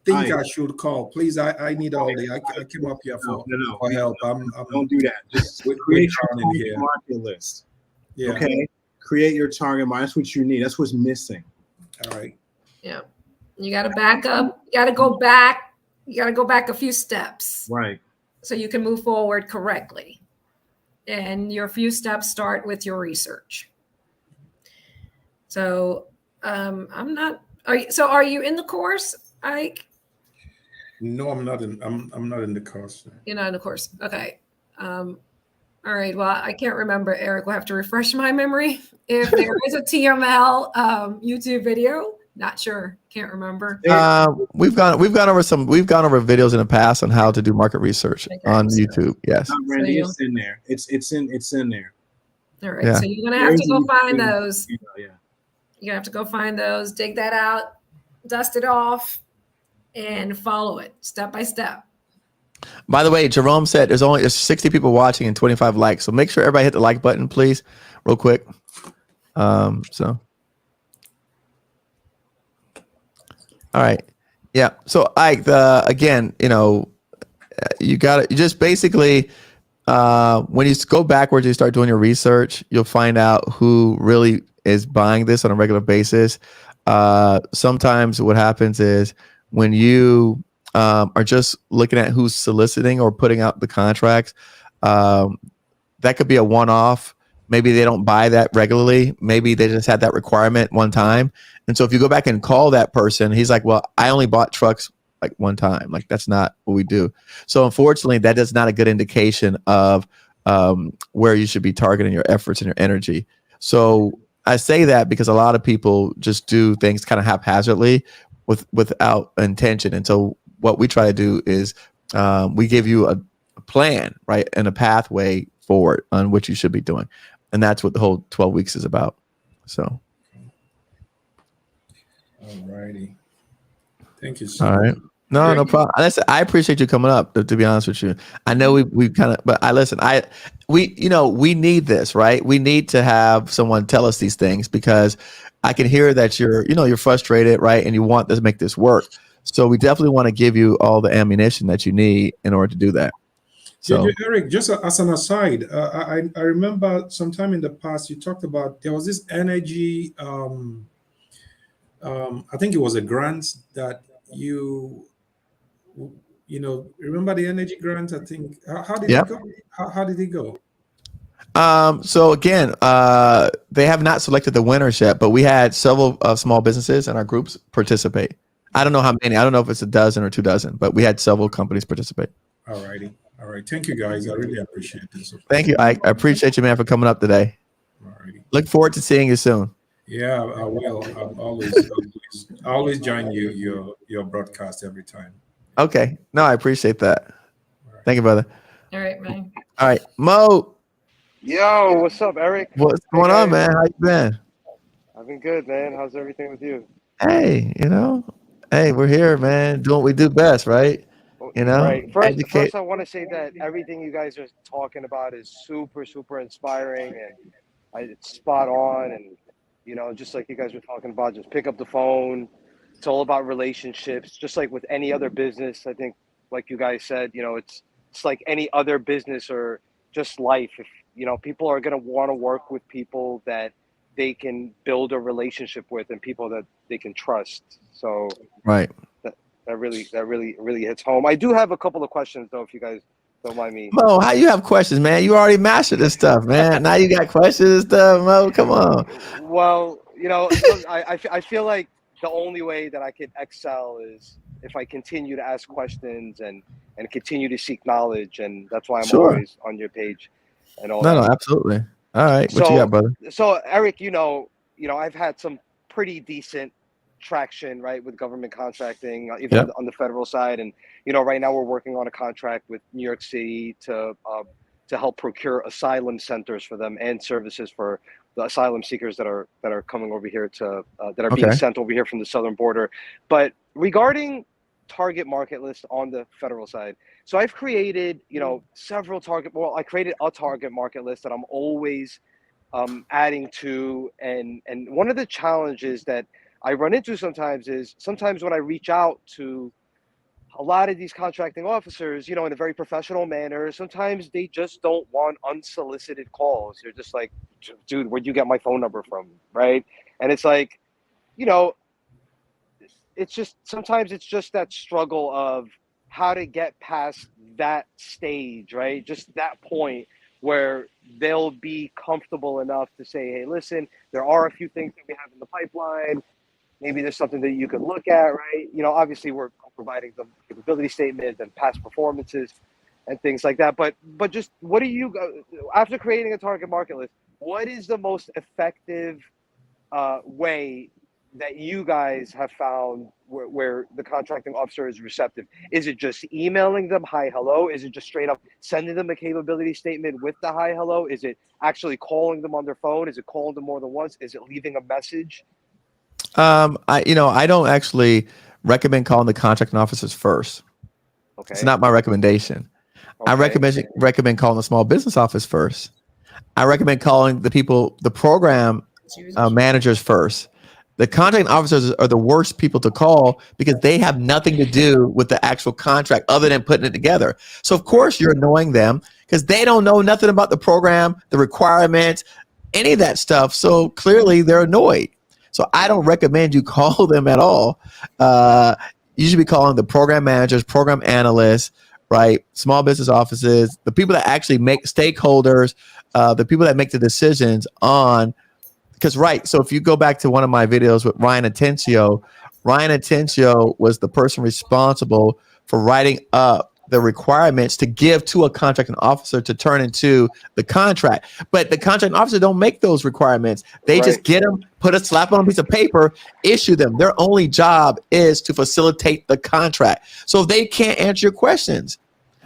think I should call. Please, I need all the. I came up here for help. Don't do that. Just create your market list. Yeah. Okay. Create your target market. That's what you need. That's what's missing. All right. Yeah. You got to back up. You got to go back. You got to go back a few steps. Right. So you can move forward correctly. And your few steps start with your research. So I'm not. Are you in the course, Ike? No, I'm not in. I'm not in the course. You're not in the course. Okay. All right. Well, I can't remember. Eric will have to refresh my memory. If there is a TML YouTube video, not sure. Can't remember. We've gone over videos in the past on how to do market research on YouTube. Yes. Randy, it's in there. It's in there. All right. Yeah. So you're gonna have to go find those. Yeah. You're gonna have to go find those, dig that out, dust it off, and follow it step by step. By the way, Jerome said there's 60 people watching and 25 likes. So make sure everybody hit the like button, please, real quick. All right. Yeah. So Ike, again, you just basically when you go backwards, you start doing your research, you'll find out who really is buying this on a regular basis. Sometimes what happens is when you are just looking at who's soliciting or putting out the contracts, that could be a one-off. Maybe they don't buy that regularly. Maybe they just had that requirement one time. And so if you go back and call that person, he's like, well, I only bought trucks like one time. Like, that's not what we do. So unfortunately, that is not a good indication of where you should be targeting your efforts and your energy. So I say that because a lot of people just do things kind of haphazardly without intention. And so what we try to do is we give you a plan, right, and a pathway forward on what you should be doing. And that's what the whole 12 weeks is about. So. All righty. Thank you so much. All right. No problem. Listen, I appreciate you coming up. To be honest with you, I know we kind of, but we need this, right? We need to have someone tell us these things because I can hear that you're frustrated, right, and you want to make this work. So we definitely want to give you all the ammunition that you need in order to do that. So, Eric, just as an aside, I remember sometime in the past you talked about there was this energy. I think it was a grant that remember the energy grant? I think. How did it go? How did it go? So again, they have not selected the winners yet, but we had several small businesses in our groups participate. I don't know how many. I don't know if it's a dozen or 2 dozen, but we had several companies participate. All righty. All right. Thank you, guys. I really appreciate this. Thank you, Ike. I appreciate you, man, for coming up today. All righty. Look forward to seeing you soon. Yeah, I will. I always join your broadcast every time. Okay. No, I appreciate that. Right. Thank you, brother. All right, man. All right, Mo. Yo, what's up, Eric? What's going on, man? How you been? I've been good, man. How's everything with you? Hey, we're here, man. Doing what we do best, right? Right. First, I want to say that everything you guys are talking about is super, super inspiring, and it's spot on. And just like you guys were talking about, just pick up the phone. It's all about relationships, just like with any other business. I think, like you guys said, it's like any other business or just life. If people are going to want to work with people that they can build a relationship with and people that they can trust. So right. That really hits home. I do have a couple of questions though, if you guys don't mind me. Mo, how you have questions, man? You already mastered this stuff, man. Now you got questions and stuff, Mo. Come on. Well, I feel like the only way that I could excel is if I continue to ask questions and continue to seek knowledge, and that's why I'm always on your page and all that. No, absolutely. All right, what you got, brother? So Eric, I've had some pretty decent traction, right, with government contracting, even on the federal side, and right now we're working on a contract with New York City to help procure asylum centers for them and services for the asylum seekers that are coming over here that are being sent over here from the southern border. But regarding target market list on the federal side, so I've created I created a target market list that I'm always adding to, and one of the challenges that I run into sometimes when I reach out to a lot of these contracting officers, in a very professional manner, sometimes they just don't want unsolicited calls. They're just like, dude, where'd you get my phone number from? Right. And it's like, it's just, sometimes it's just that struggle of how to get past that stage, right? Just that point where they'll be comfortable enough to say, hey, listen, there are a few things that we have in the pipeline. Maybe there's something that you could look at, right? Obviously we're providing them capability statements and past performances and things like that. But just what do you, after creating a target market list, what is the most effective way that you guys have found where the contracting officer is receptive? Is it just emailing them, hi, hello? Is it just straight up sending them a capability statement with the hi, hello? Is it actually calling them on their phone? Is it calling them more than once? Is it leaving a message? I don't actually recommend calling the contracting officers first. Okay. It's not my recommendation. Okay. I recommend calling the small business office first. I recommend calling the program managers first. The contracting officers are the worst people to call because they have nothing to do with the actual contract other than putting it together. So of course you're annoying them because they don't know nothing about the program, the requirements, any of that stuff. So clearly they're annoyed. So I don't recommend you call them at all. You should be calling the program managers, program analysts, right? Small business offices, the people that actually make stakeholders, the people that make the decisions on. Because, right, so if you go back to one of my videos with Ryan Atencio was the person responsible for writing up the requirements to give to a contracting officer to turn into the contract. But the contracting officer don't make those requirements. They just get them, slap on a piece of paper, issue them. Their only job is to facilitate the contract. So they can't answer your questions.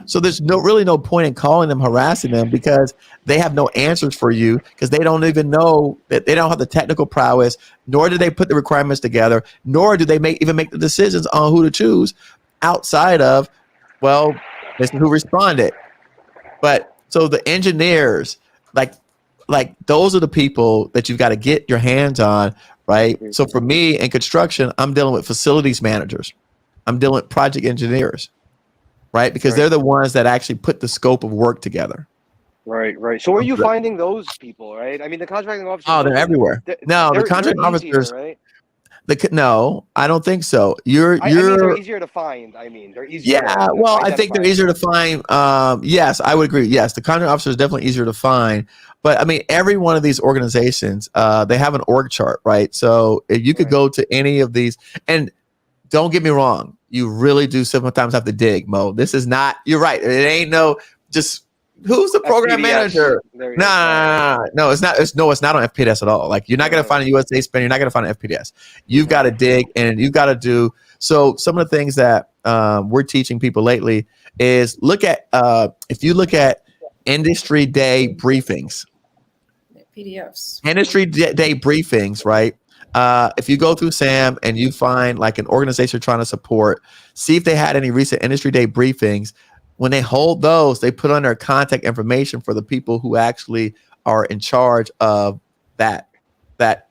So there's really no point in calling them, harassing them, because they have no answers for you, because they don't even know that they don't have the technical prowess, nor do they put the requirements together, nor do they even make the decisions on who to choose outside of, well, this is who responded. But so the engineers, like those are the people that you've got to get your hands on, right? So for me in construction, I'm dealing with facilities managers. I'm dealing with project engineers. Right, because they're the ones that actually put the scope of work together. Right. So where are you finding those people? Right. I mean, the contracting officers. Oh, they're everywhere. No, the contracting officers. Right. No, I don't think so. I mean, they're easier to find. I mean, they're easier. Yeah. Well, I think they're easier to find. Yes, I would agree. Yes, the contracting officer is definitely easier to find. But I mean, every one of these organizations, they have an org chart, right? So if you could go to any of these, and don't get me wrong, you really do sometimes have to dig, Mo. This is not, you're right. It ain't just who's the program manager? No, it's not. It's not on FPDS at all. Like, you're not going to find a USA Spin. You're not going to find an FPDS. You've got to dig, and you've got to do. So some of the things that we're teaching people lately is if you look at industry day briefings, PDFs, industry day briefings, right? If you go through SAM and you find like an organization trying to support, see if they had any recent industry day briefings. When they hold those, they put on their contact information for the people who actually are in charge of that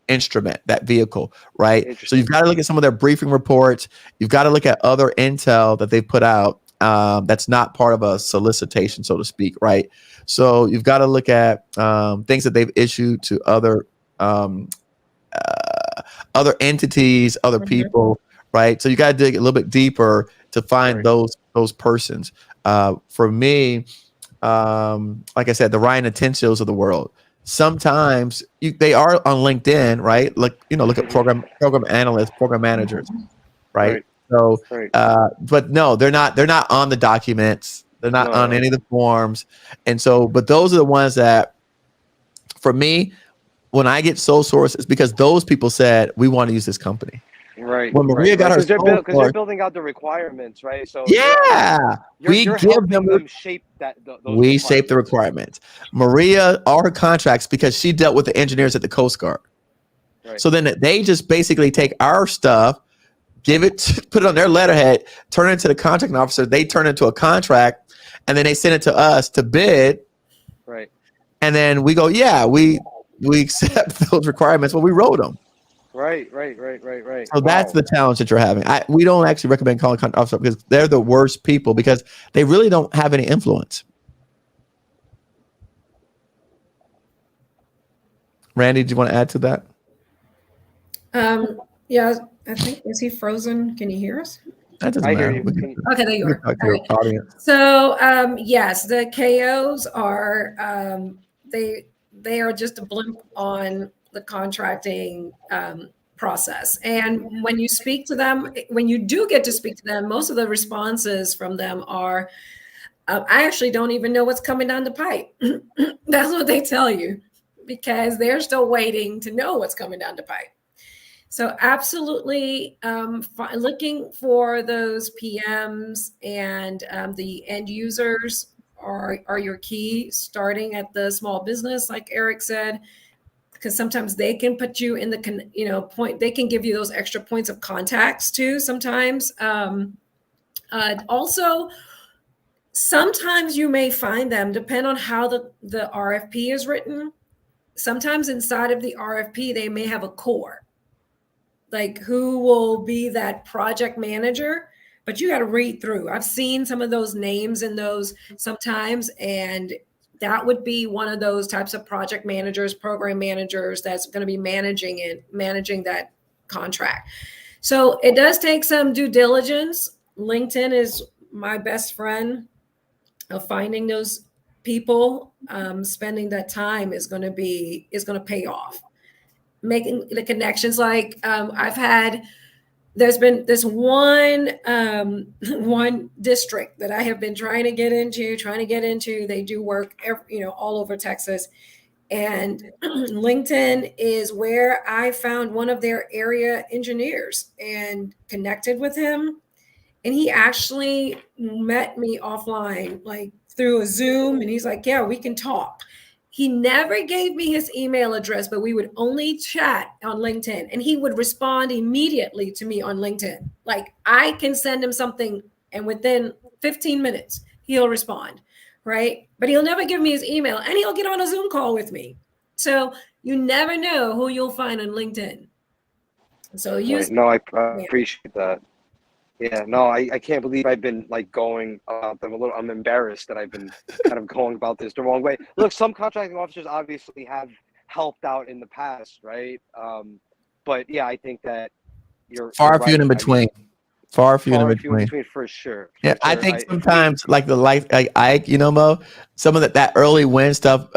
instrument, that vehicle, right? So you've got to look at some of their briefing reports. You've got to look at other intel that they put out that's not part of a solicitation, so to speak, right? So you've got to look at things that they've issued to other entities, other people, right? So you got to dig a little bit deeper to find those persons. For me, like I said, the Ryan Atentios of the world. Sometimes they are on LinkedIn, right? Look at program analysts, program managers, right? So, but no, they're not on the documents. They're not on any of the forms, and so, but those are the ones that, for me, when I get sole source, it's because those people said, we want to use this company. Right. When Maria got her because they're building out the requirements, right? So you're helping them shape that. We shape the requirements. Maria, all her contracts, because she dealt with the engineers at the Coast Guard. Right. So then they just basically take our stuff, put it on their letterhead, turn it into the contracting officer. They turn it into a contract, and then they send it to us to bid. Right. And then we go, we accept those requirements. Well, we wrote them. Right. So that's the challenge that you're having. We don't actually recommend calling contract officer because they're the worst people, because they really don't have any influence. Randy, do you want to add to that? Yeah, I think, is he frozen? Can you hear us? That doesn't matter. Okay, there you are. Right. So yes, the KOs are they are just a blimp on the contracting process. And when you speak to them, when you do get to speak to them, most of the responses from them are, I actually don't even know what's coming down the pipe. That's what they tell you, because they're still waiting to know what's coming down the pipe. So absolutely looking for those PMs and the end users are your key, starting at the small business, like Eric said, because sometimes they can put you in the point. They can give you those extra points of contacts too. Sometimes, also, sometimes you may find them, depend on how the RFP is written. Sometimes inside of the RFP, they may have a core, like who will be that project manager. But you got to read through. I've seen some of those names in those sometimes, and that would be one of those types of project managers, program managers that's going to be managing that contract. So it does take some due diligence. LinkedIn is my best friend of finding those people. Spending that time is going to pay off. Making the connections, like I've had there's been this one one district that I have been trying to get into. They do work, all over Texas, and LinkedIn is where I found one of their area engineers and connected with him. And he actually met me offline, like through a Zoom, and he's like, "Yeah, we can talk." He never gave me his email address, but we would only chat on LinkedIn, and he would respond immediately to me on LinkedIn. Like, I can send him something, and within 15 minutes, he'll respond, right? But he'll never give me his email, and he'll get on a Zoom call with me. So you never know who you'll find on LinkedIn. So use. No, I appreciate that. Yeah, no, I can't believe I've been like going about them a little. I'm embarrassed that I've been kind of going about this the wrong way. Look, some contracting officers obviously have helped out in the past, right? But yeah, I think that you're far right. few in between. Far few in between for sure. Yeah, I think sometimes like Ike, Mo, some of that early win stuff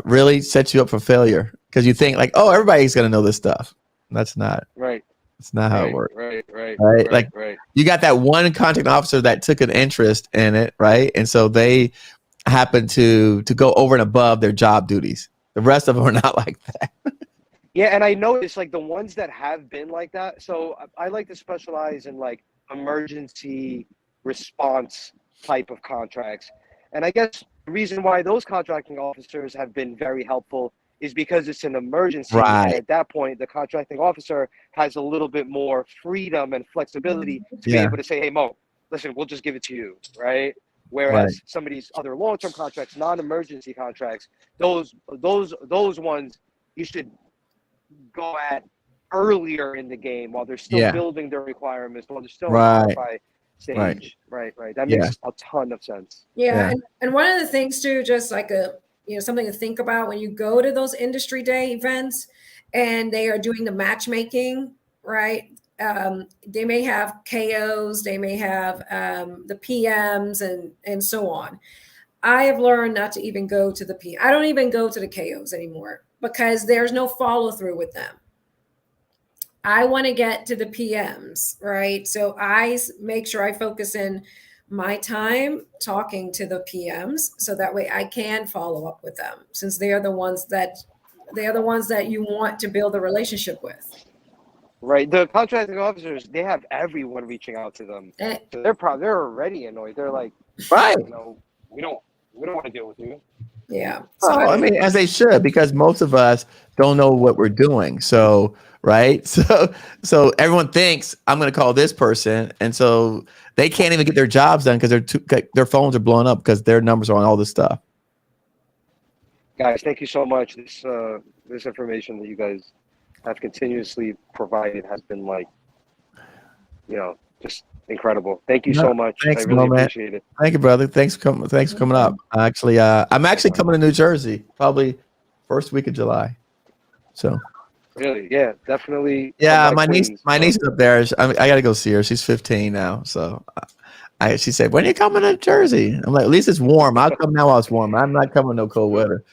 really sets you up for failure because you think like, oh, everybody's gonna know this stuff. That's not right. It's not how it works. Right. Like you got that one contract officer that took an interest in it, right? And so they happen to go over and above their job duties. The rest of them are not like that. Yeah, and I noticed like the ones that have been like that. So I like to specialize in like emergency response type of contracts. And I guess the reason why those contracting officers have been very helpful is because it's an emergency. Right. And at that point, the contracting officer has a little bit more freedom and flexibility to be able to say, hey, Mo, listen, we'll just give it to you, right? Whereas some of these other long-term contracts, non-emergency contracts, those ones you should go at earlier in the game while they're still building their requirements, while they're still in the qualify stage. Right. That makes a ton of sense. Yeah. And one of the things too, just like something to think about when you go to those industry day events and they are doing the matchmaking, right? They may have KOs, they may have the PMs and so on. I have learned not to even go to I don't even go to the KOs anymore because there's no follow through with them. I want to get to the PMs, right? So I make sure I focus in my time talking to the PMs so that way I can follow up with them since they are the ones that you want to build a relationship with. Right. The contracting officers, they have everyone reaching out to them. So they're already annoyed. They're like, right. We don't want to deal with you. Yeah. So I mean, as they should, because most of us don't know what we're doing. So right. So everyone thinks I'm going to call this person. And so they can't even get their jobs done because their phones are blowing up because their numbers are on all this stuff. Guys, thank you so much. This information that you guys have continuously provided has been just incredible. Thank you so much. Thanks, I really appreciate it. Thank you, brother. Thanks for coming up. Actually, I'm actually coming to New Jersey, probably first week of July. So really, yeah, definitely. Yeah, my niece is up there. I got to go see her. She's 15 now. So she said, "When are you coming to Jersey?" I'm like, "At least it's warm. I'll come now while it's warm. I'm not coming no cold weather."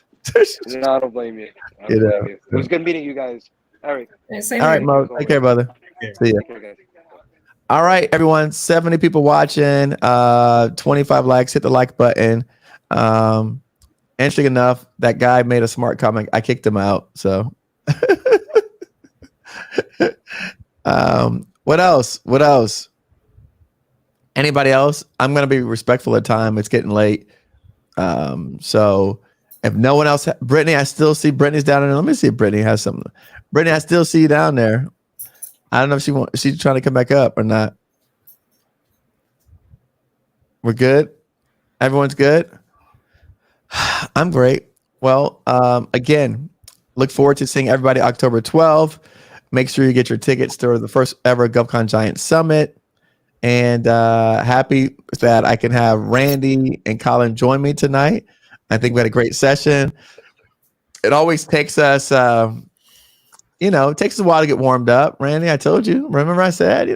No, I don't blame you. It was good meeting you guys. Eric. All right, Mo. Take care, brother. See ya. All right, everyone. 70 people watching. 25 likes. Hit the like button. Interesting enough, that guy made a smart comment. I kicked him out. So, what else? Anybody else? I'm gonna be respectful of time. It's getting late. So if no one else, Brittany, I still see Brittany's down there. Let me see if Brittany has something. Brittany, I still see you down there. I don't know if she's trying to come back up or not. We're good. Everyone's good. I'm great. Well, again, look forward to seeing everybody October 12th. Make sure you get your tickets to the first ever GovCon Giants Summit. And happy that I can have Randy and Colin join me tonight. I think we had a great session. It always takes us, it takes us a while to get warmed up. Randy, I told you. Remember I said,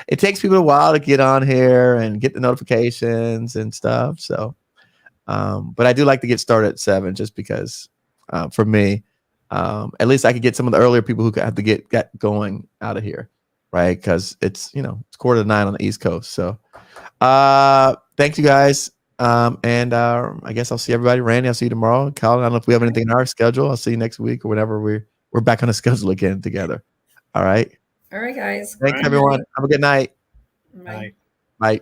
it takes people a while to get on here and get the notifications and stuff. So, but I do like to get started at 7 just because for me, at least I could get some of the earlier people who have to get going out of here. right? Because it's, you know, it's 8:45 on the East Coast. So thank you guys. And I guess I'll see everybody. Randy, I'll see you tomorrow. Colin, I don't know if we have anything in our schedule. I'll see you next week or whenever we're back on the schedule again together. All right. All right, guys. Thanks, everyone. Have a good night. Bye. Bye.